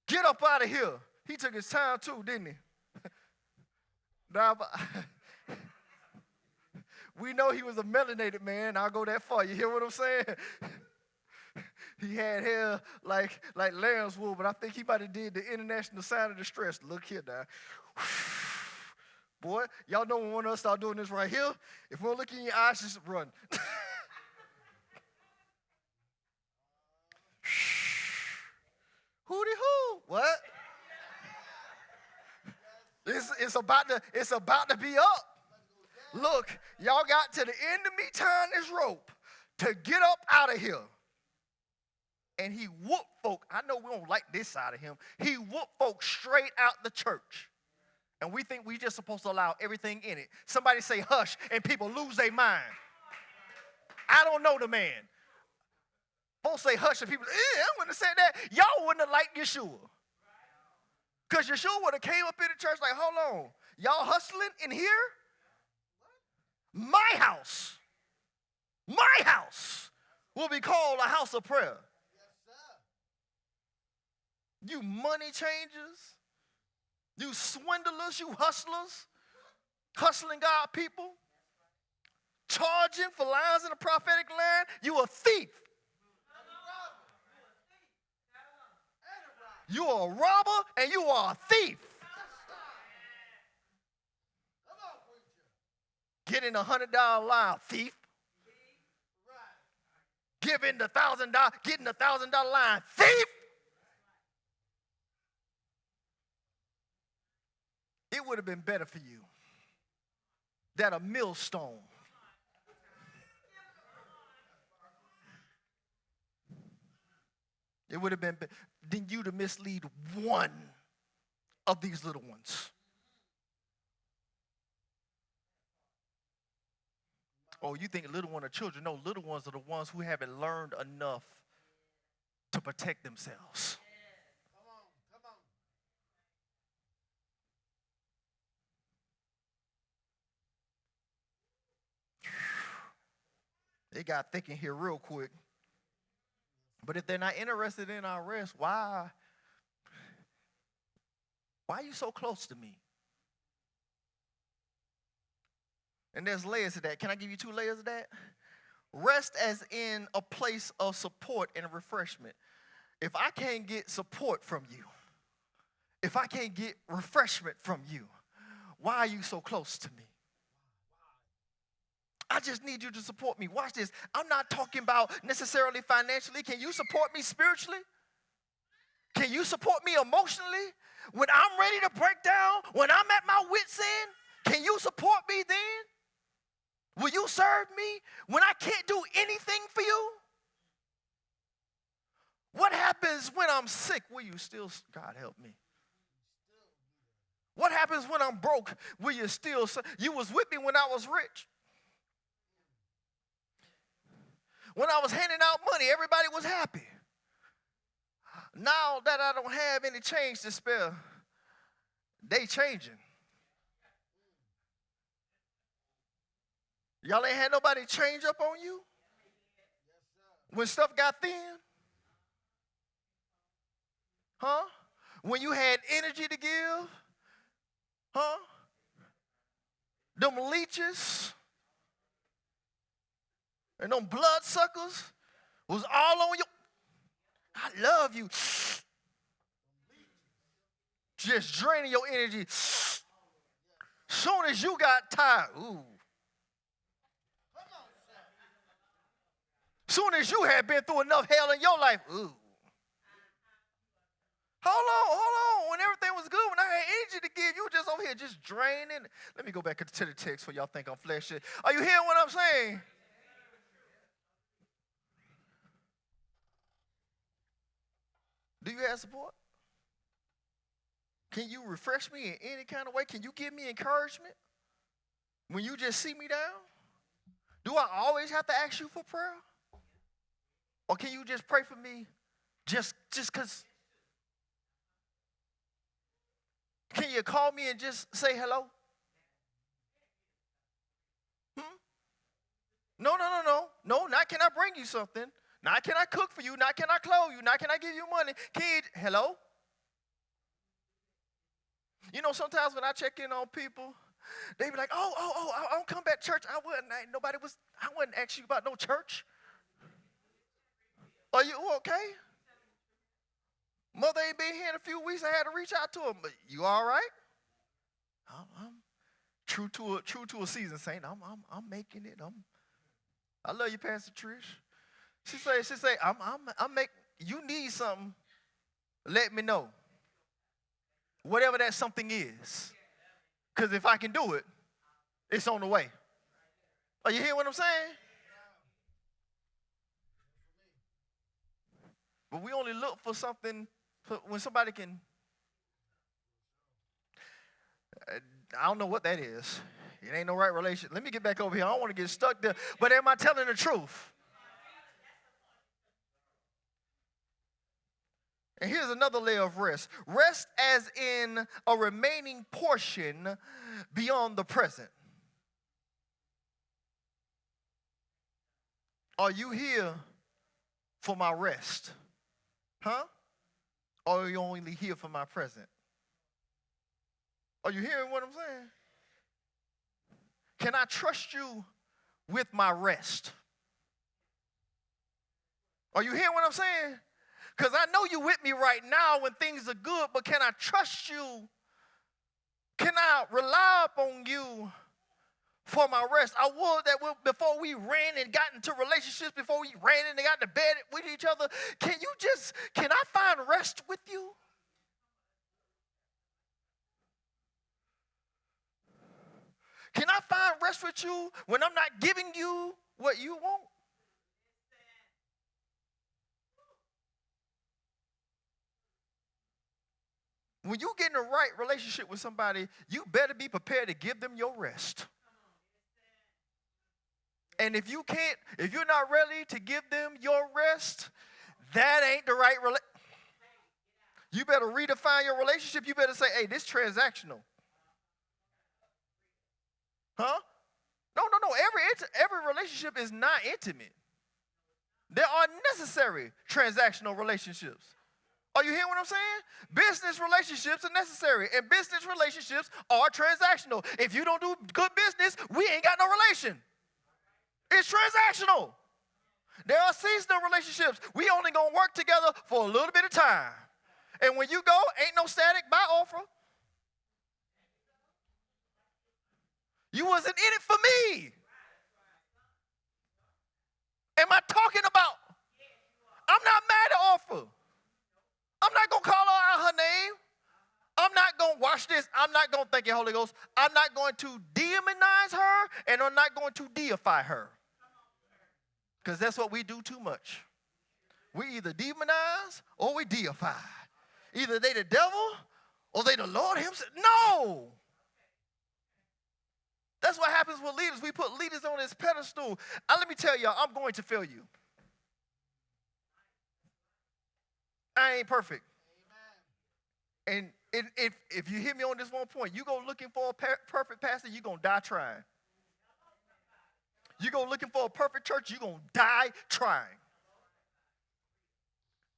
Get up out of here. He took his time too, didn't he? Now, we know he was a melanated man. I'll go that far. You hear what I'm saying? He had hair like lamb's wool, but I think he might have did the international sign of distress. Look here now. Boy, y'all know when one of us start doing this right here, if we don't look in your eyes, just run. Hooty-hoo. What? It's about to be up. Look, y'all got to the end of me tying this rope to get up out of here. And he whooped folk. I know we don't like this side of him. He whooped folk straight out the church. And we think we just supposed to allow everything in it. Somebody say hush and people lose their mind. I don't know the man. Folks say hush and people, I wouldn't have said that. Y'all wouldn't have liked Yeshua. Because Yeshua would have came up in the church like, hold on. Y'all hustling in here? My house will be called a house of prayer. You money changers, you swindlers, you hustlers, hustling God people, charging for lines in the prophetic line, you a thief. You are a robber and you are a thief. Get in $100 line, thief. Giving the $1,000, getting the $1,000 line, thief. It would have been better for you that a millstone it would have been than you to mislead one of these little ones. Oh, you think little ones are children? No, little ones are the ones who haven't learned enough to protect themselves. They got thinking here real quick. But if they're not interested in our rest, why are you so close to me? And there's layers to that. Can I give you 2 layers of that? Rest as in a place of support and refreshment. If I can't get support from you, if I can't get refreshment from you, why are you so close to me? I just need you to support me. Watch this. I'm not talking about necessarily financially. Can you support me spiritually? Can you support me emotionally? When I'm ready to break down, when I'm at my wit's end, can you support me then? Will you serve me when I can't do anything for you? What happens when I'm sick? Will you still, God help me. What happens when I'm broke? Will you still, you was with me when I was rich. When I was handing out money, everybody was happy. Now that I don't have any change to spare, they changing. Y'all ain't had nobody change up on you? When stuff got thin? Huh? When you had energy to give? Huh? Them leeches and them bloodsuckers was all on you. I love you. Just draining your energy. Soon as you got tired, ooh. Soon as you had been through enough hell in your life, ooh. Hold on. When everything was good, when I had energy to give, you were just over here just draining. Let me go back to the text for y'all think I'm fleshing. Are you hearing what I'm saying? Do you have support? Can you refresh me in any kind of way? Can you give me encouragement when you just see me down? Do I always have to ask you for prayer? Or can you just pray for me just because? Can you call me and just say hello? No. No, not can I bring you something. Not can I cook for you. Not can I clothe you. Not can I give you money. Hello? You know, sometimes when I check in on people, they be like, oh, I don't come back to church. I wouldn't ask you about no church. Are you okay? Mother ain't been here in a few weeks. I had to reach out to her. But you all right? I'm true to a season, saint. I'm making it. I love you, Pastor Trish. She say, I'm making. You need something. Let me know. Whatever that something is. Because if I can do it, it's on the way. Are you hearing what I'm saying? But we only look for something when somebody can. I don't know what that is. It ain't no right relation. Let me get back over here. I don't want to get stuck there. But am I telling the truth? And here's another layer of rest. Rest as in a remaining portion beyond the present. Are you here for my rest? Huh? Or are you only here for my present? Are you hearing what I'm saying? Can I trust you with my rest? Are you hearing what I'm saying? Because I know you're with me right now when things are good, but can I trust you? Can I rely upon you for my rest? I would that before we ran and got into relationships, before we ran and got to bed with each other, can I find rest with you? Can I find rest with you when I'm not giving you what you want? When you get in the right relationship with somebody, you better be prepared to give them your rest. And if you're not ready to give them your rest, that ain't the right relationship. You better redefine your relationship. You better say, hey, this transactional. Huh? No. Every relationship is not intimate. There are necessary transactional relationships. Are you hearing what I'm saying? Business relationships are necessary, and business relationships are transactional. If you don't do good business, we ain't got no relation. It's transactional. There are seasonal relationships. We only gonna work together for a little bit of time. And when you go, ain't no static buy offer. You wasn't in it for me. Am I talking about? I'm not mad at offer. I'm not going to call her out her name. I'm not going to watch this. I'm not going to thank you, Holy Ghost. I'm not going to demonize her, and I'm not going to deify her. Because that's what we do too much. We either demonize or we deify. Either they the devil or they the Lord himself. No. That's what happens with leaders. We put leaders on this pedestal. Let me tell y'all, I'm going to fail you. I ain't perfect. Amen. And if you hear me on this one point, you go looking for a perfect pastor, you're going to die trying. You go looking for a perfect church, you're going to die trying.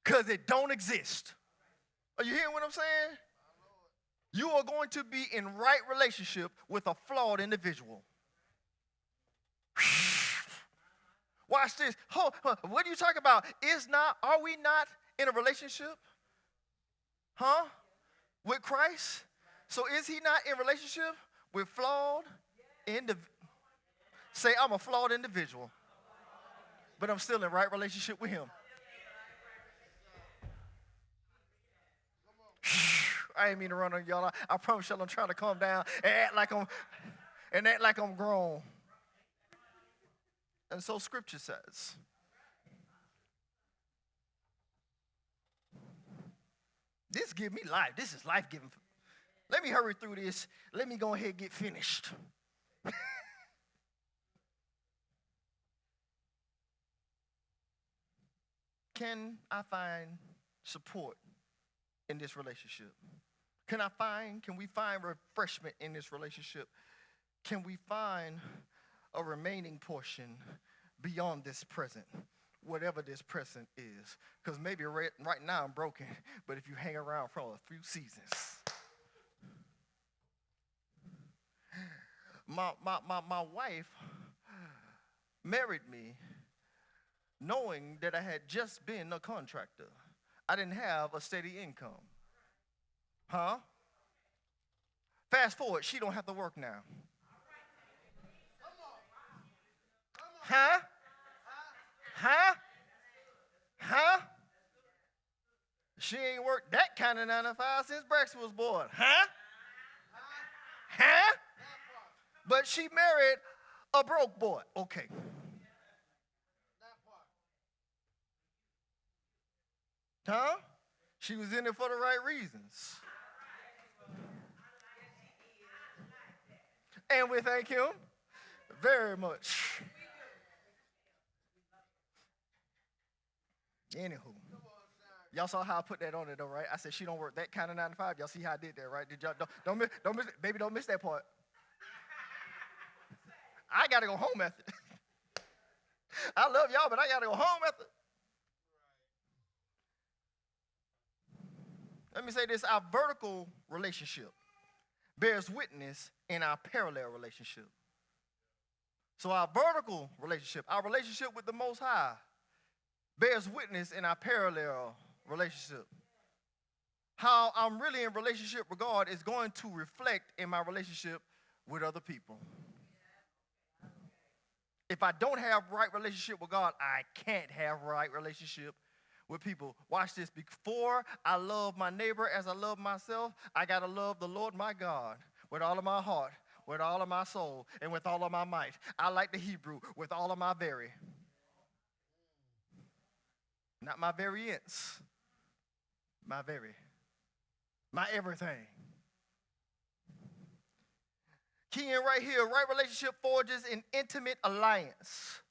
Because it don't exist. Are you hearing what I'm saying? You are going to be in right relationship with a flawed individual. Watch this. What are you talking about? Are we not in a relationship? Huh? With Christ? So is he not in relationship with flawed individuals? Say, I'm a flawed individual, but I'm still in right relationship with him. I ain't mean to run on y'all. I promise y'all I'm trying to calm down and act like I'm grown. And so scripture says. This give me life. This is life-giving. Let me hurry through this. Let me go ahead and get finished. Can I find support in this relationship? Can we find refreshment in this relationship? Can we find a remaining portion beyond this present, whatever this present is? Because maybe right now I'm broken, but if you hang around for a few seasons. My wife married me knowing that I had just been a contractor. I didn't have a steady income. Huh? Fast forward, she don't have to work now. Huh? Huh? Huh? She ain't worked that kind of 9 to 5 since Braxton was born. Huh? Huh? But she married a broke boy. Okay. Huh? She was in it for the right reasons. And we thank him very much. Anywho, y'all saw how I put that on it though, right? I said she don't work that kind of 9 to 5. Y'all see how I did that, right? Did y'all don't miss, baby, don't miss that part. I gotta go home after. I love y'all, but I gotta go home after. Let me say this, our vertical relationship bears witness in our parallel relationship. So our vertical relationship, our relationship with the Most High, bears witness in our parallel relationship. How I'm really in relationship with God is going to reflect in my relationship with other people. If I don't have right relationship with God, I can't have right relationship with people. Watch this. Before I love my neighbor as I love myself, I got to love the Lord my God with all of my heart, with all of my soul and with all of my might. I like the Hebrew, with all of my very. Not my variance, my very. My everything. Key in right here, right relationship forges an intimate alliance.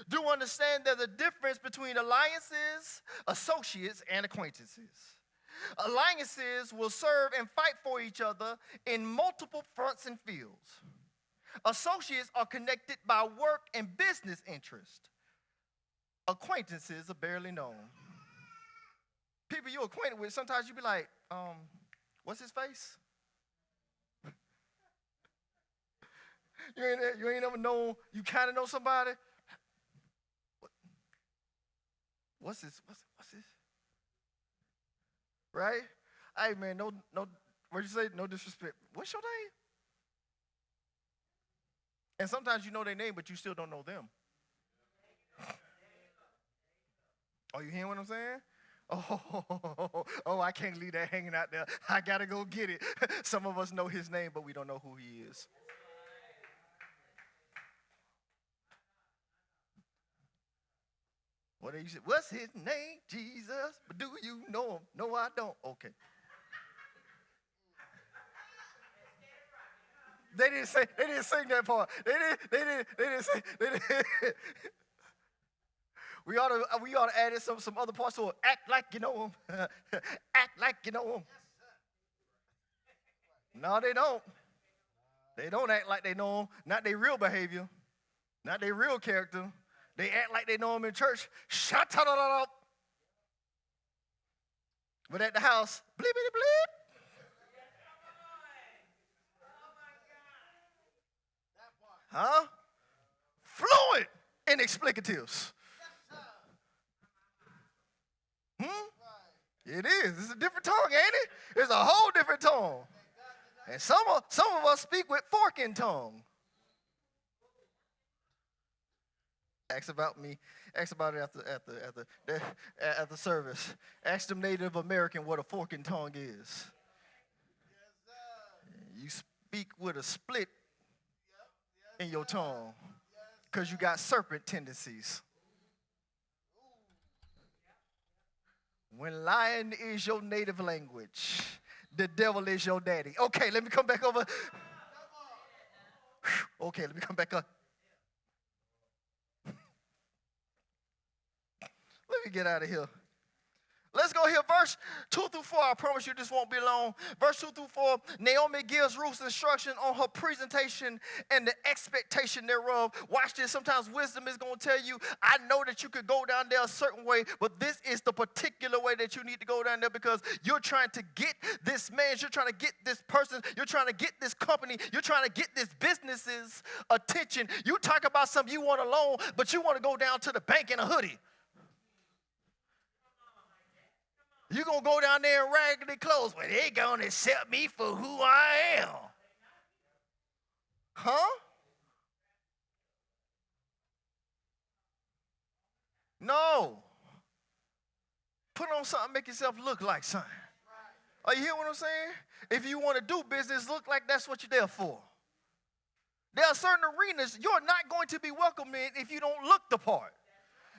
Do understand there's a difference between alliances, associates, and acquaintances. Alliances will serve and fight for each other in multiple fronts and fields. Associates are connected by work and business interest. Acquaintances are barely known. People you're acquainted with, sometimes you be like, what's his face? You ain't never known, you kind of know somebody. What's this? Right? Hey man, no, what'd you say? No disrespect. What's your name? And sometimes you know their name, but you still don't know them. Oh, you hearing what I'm saying? Oh, I can't leave that hanging out there. I gotta go get it. Some of us know his name, but we don't know who he is. What do you say? What's his name? Jesus. But do you know him? No, I don't. Okay. They didn't sing that part. They didn't say. We ought to add in some other parts to it. Act like you know him. Act like you know him. No, they don't. They don't act like they know him. Not their real behavior. Not their real character. They act like they know him in church. Shut up. But at the house, bleep, bleep, bleep. Huh? Fluent in explicatives. It is. It's a different tongue, ain't it? It's a whole different tongue. And some of us speak with forking tongue. Ask about me. Ask about it after service. Ask them Native American what a forking tongue is. You speak with a split in your tongue because you got serpent tendencies. When lying is your native language, the devil is your daddy. Okay, let me come back over. Okay, let me come back up. Let me get out of here. Let's go here, verse 2 through 4. I promise you this won't be long. Verse 2 through 4, Naomi gives Ruth's instruction on her presentation and the expectation thereof. Watch this. Sometimes wisdom is going to tell you, I know that you could go down there a certain way, but this is the particular way that you need to go down there because you're trying to get this man, you're trying to get this person, you're trying to get this company, you're trying to get this business's attention. You talk about something you want a loan, but you want to go down to the bank in a hoodie. You're going to go down there in raggedy clothes, but they're going to accept me for who I am. Huh? No. Put on something, make yourself look like something. Are you hearing what I'm saying? If you want to do business, look like that's what you're there for. There are certain arenas you're not going to be welcome in if you don't look the part.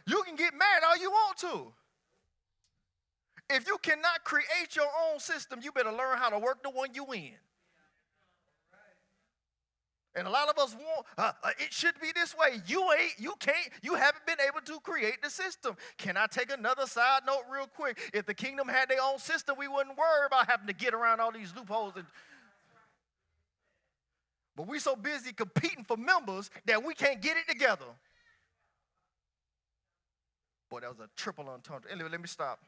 You can get mad all you want to. If you cannot create your own system, you better learn how to work the one you in. And a lot of us want, it should be this way. You haven't been able to create the system. Can I take another side note real quick? If the kingdom had their own system, we wouldn't worry about having to get around all these loopholes. But we're so busy competing for members that we can't get it together. Boy, that was a triple entendre. Anyway, let me stop.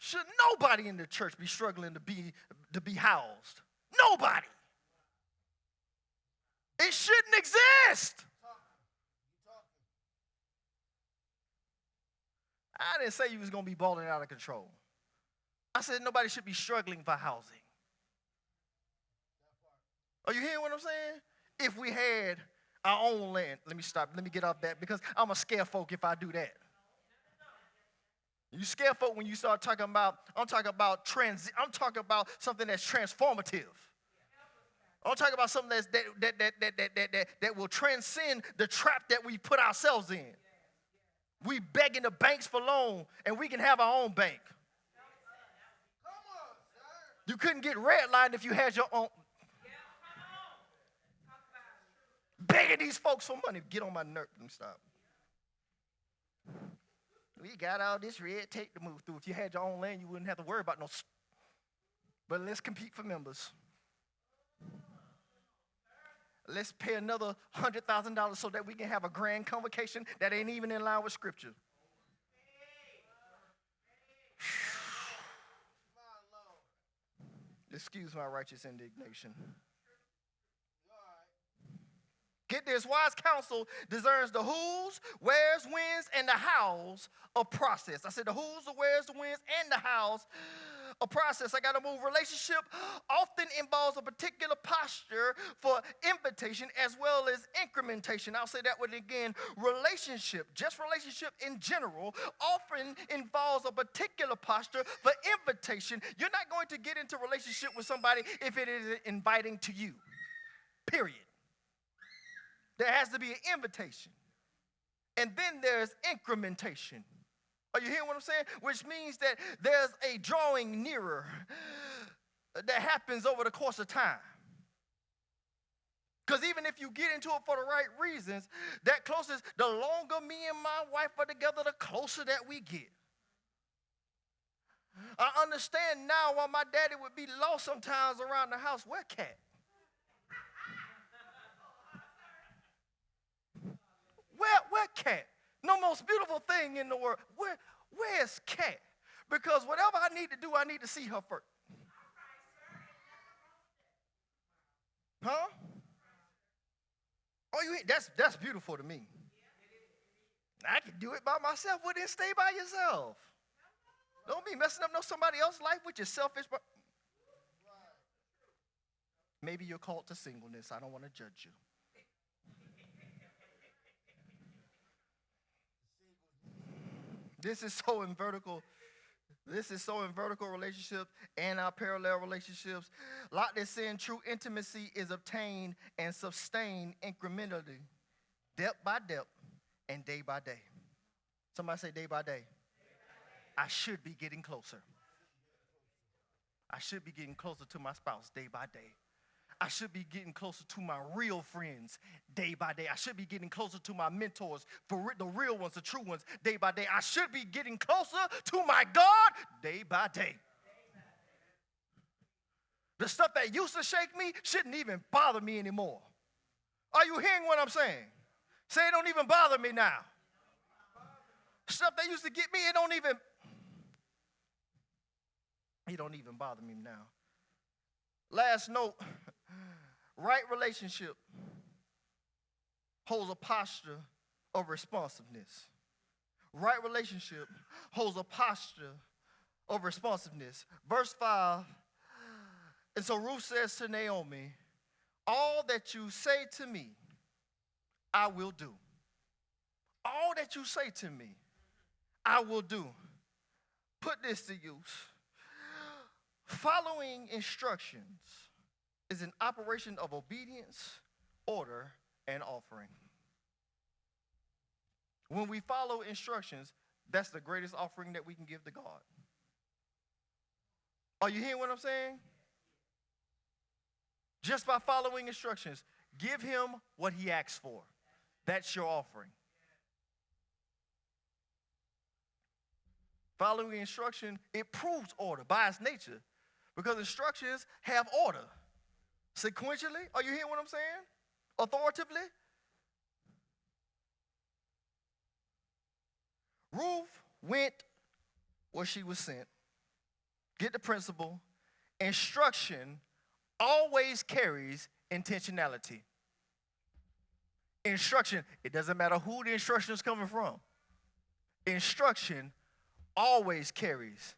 Should nobody in the church be struggling to be housed? Nobody. It shouldn't exist. I didn't say you was going to be balling out of control. I said nobody should be struggling for housing. Are you hearing what I'm saying? If we had our own land, let me stop. Let me get off that because I'm going to scare folk if I do that. You scare folk when you start talking about, I'm talking about something that's transformative. I'm talking about something that will transcend the trap that we put ourselves in. We begging the banks for loan, and we can have our own bank. You couldn't get redlined if you had your own. Begging these folks for money. Get on my nerve. Let me stop. We got all this red tape to move through. If you had your own land, you wouldn't have to worry about no. But let's compete for members. Let's pay another $100,000 so that we can have a grand convocation that ain't even in line with Scripture. Excuse my righteous indignation. Get this, wise counsel discerns the who's, where's, when's, and the how's of process. I said the who's, the where's, the when's, and the how's of process. I got to move. Relationship often involves a particular posture for invitation as well as incrementation. I'll say that one again. Relationship, just relationship in general, often involves a particular posture for invitation. You're not going to get into relationship with somebody if it isn't inviting to you, period. There has to be an invitation. And then there's incrementation. Are you hearing what I'm saying? Which means that there's a drawing nearer that happens over the course of time. Because even if you get into it for the right reasons, that closest, the longer me and my wife are together, the closer that we get. I understand now why my daddy would be lost sometimes around the house. Where Cat? Where Cat? No most beautiful thing in the world. Where's Cat? Because whatever I need to do, I need to see her first. Huh? Oh, that's beautiful to me. I can do it by myself. Well, then stay by yourself. Don't be messing up somebody else's life with your selfish. Maybe you're called to singleness. I don't want to judge you. This is so in vertical relationships and our parallel relationships. Lot is saying true intimacy is obtained and sustained incrementally, depth by depth, and day by day. Somebody say day by day. I should be getting closer. I should be getting closer to my spouse day by day. I should be getting closer to my real friends day by day. I should be getting closer to my mentors, the real ones, the true ones, day by day. I should be getting closer to my God day by day. The stuff that used to shake me shouldn't even bother me anymore. Are you hearing what I'm saying? Say it don't even bother me now. Stuff that used to get me, it don't even bother me now. Last note. Right relationship holds a posture of responsiveness. Right relationship holds a posture of responsiveness. Verse 5, and so Ruth says to Naomi, all that you say to me, I will do. All that you say to me, I will do. Put this to use. Following instructions is an operation of obedience, order, and offering. When we follow instructions, that's the greatest offering that we can give to God. Are you hearing what I'm saying? Just by following instructions, give him what he asks for. That's your offering. Following instruction, it proves order by its nature, because instructions have order. Sequentially, are you hearing what I'm saying? Authoritatively. Ruth went where she was sent. Get the principle. Instruction always carries intentionality. Instruction, it doesn't matter who the instruction is coming from. Instruction always carries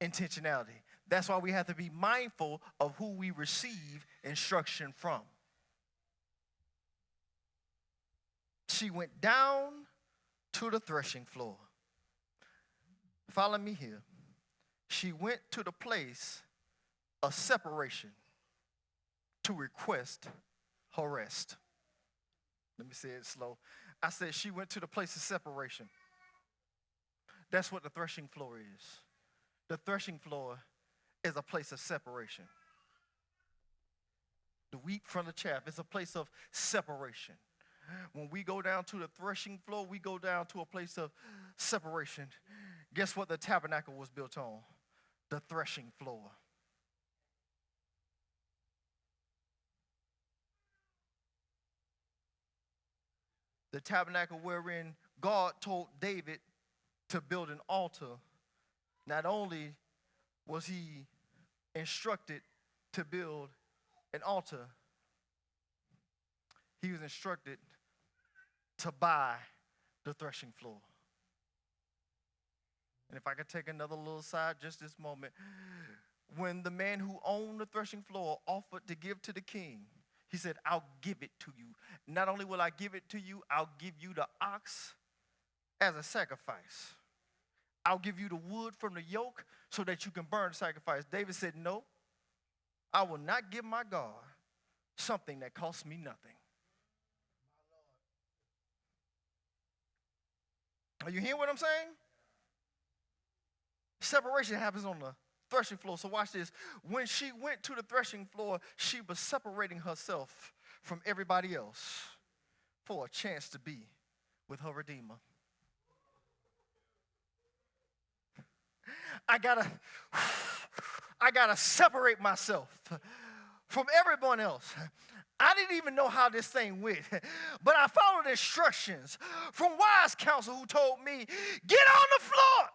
intentionality. That's why we have to be mindful of who we receive instruction from. She went down to the threshing floor. Follow me here. She went to the place of separation to request her rest. Let me say it slow. I said she went to the place of separation. That's what the threshing floor is. The threshing floor is a place of separation. The wheat from the chaff is a place of separation. When we go down to the threshing floor, we go down to a place of separation. Guess what the tabernacle was built on? The threshing floor. The tabernacle wherein God told David to build an altar. Not only was he instructed to build an altar, he was instructed to buy the threshing floor. And if I could take another little side just this moment, when the man who owned the threshing floor offered to give to the king, he said, I'll give it to you. Not only will I give it to you, I'll give you the ox as a sacrifice. I'll give you the wood from the yoke so that you can burn the sacrifice. David said, no, I will not give my God something that costs me nothing. Are you hearing what I'm saying? Separation happens on the threshing floor. So watch this. When she went to the threshing floor, she was separating herself from everybody else for a chance to be with her Redeemer. I gotta separate myself from everyone else. I didn't even know how this thing went, but I followed instructions from wise counsel who told me, get on the floor.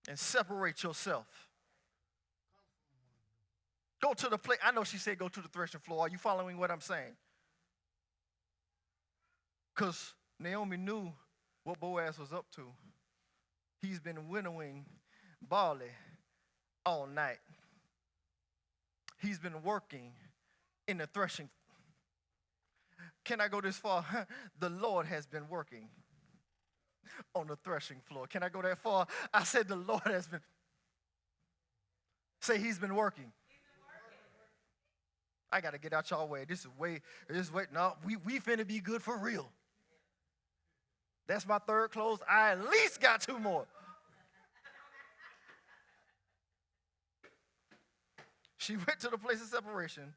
And separate yourself. Go to the place. I know she said go to the threshing floor. Are you following what I'm saying? Because Naomi knew what Boaz was up to. He's been winnowing barley all night. He's been working in the threshing. Can I go this far? The Lord has been working on the threshing floor. Can I go that far? I said the Lord has been. Say he's been working. I got to get out y'all way. This is way. No, we finna be good for real. That's my third close. I at least got two more. She went to the place of separation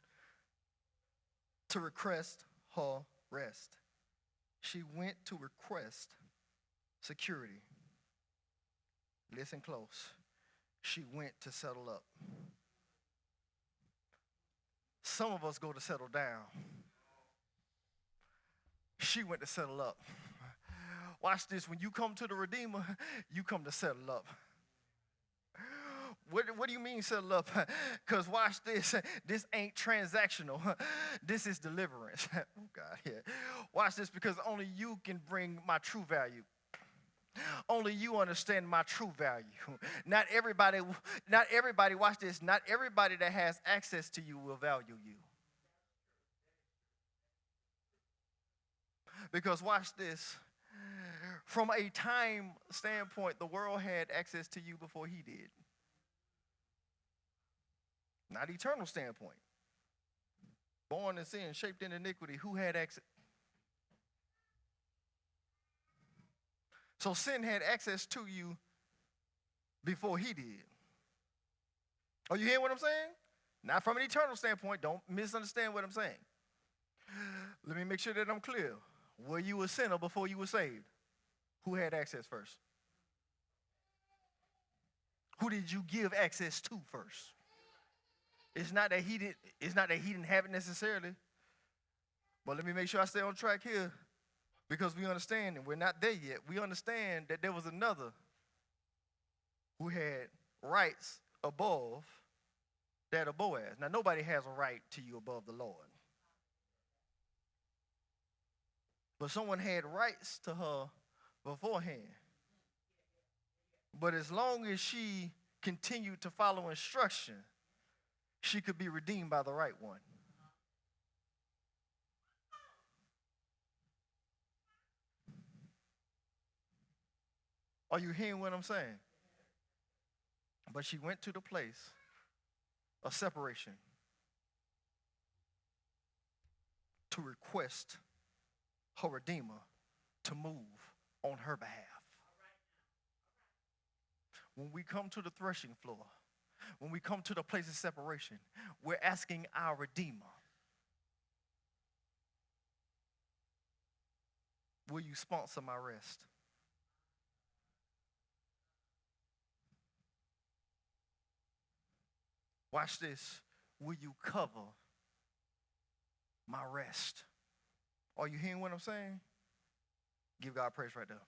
to request her rest. She went to request security. Listen close. She went to settle up. Some of us go to settle down. She went to settle up. Watch this. When you come to the Redeemer, you come to settle up. What do you mean settle up? Because watch this. This ain't transactional. This is deliverance. Oh, God, yeah. Watch this, because only you can bring my true value. Only you understand my true value. Not everybody, watch this, not everybody that has access to you will value you. Because watch this, from a time standpoint, the world had access to you before he did. Not eternal standpoint. Born in sin, shaped in iniquity, who had access? So sin had access to you before he did. Are you hearing what I'm saying? Not from an eternal standpoint. Don't misunderstand what I'm saying. Let me make sure that I'm clear. Were you a sinner before you were saved? Who had access first? Who did you give access to first? It's not that he didn't have it necessarily. But let me make sure I stay on track here, because we understand, and we're not there yet. We understand that there was another who had rights above that of Boaz. Now, nobody has a right to you above the Lord. But someone had rights to her beforehand. But as long as she continued to follow instruction, she could be redeemed by the right one. Are you hearing what I'm saying? But she went to the place of separation to request her Redeemer to move on her behalf. When we come to the threshing floor, when we come to the place of separation, we're asking our Redeemer, will you sponsor my rest? Watch this. Will you cover my rest? Are you hearing what I'm saying? Give God praise right there.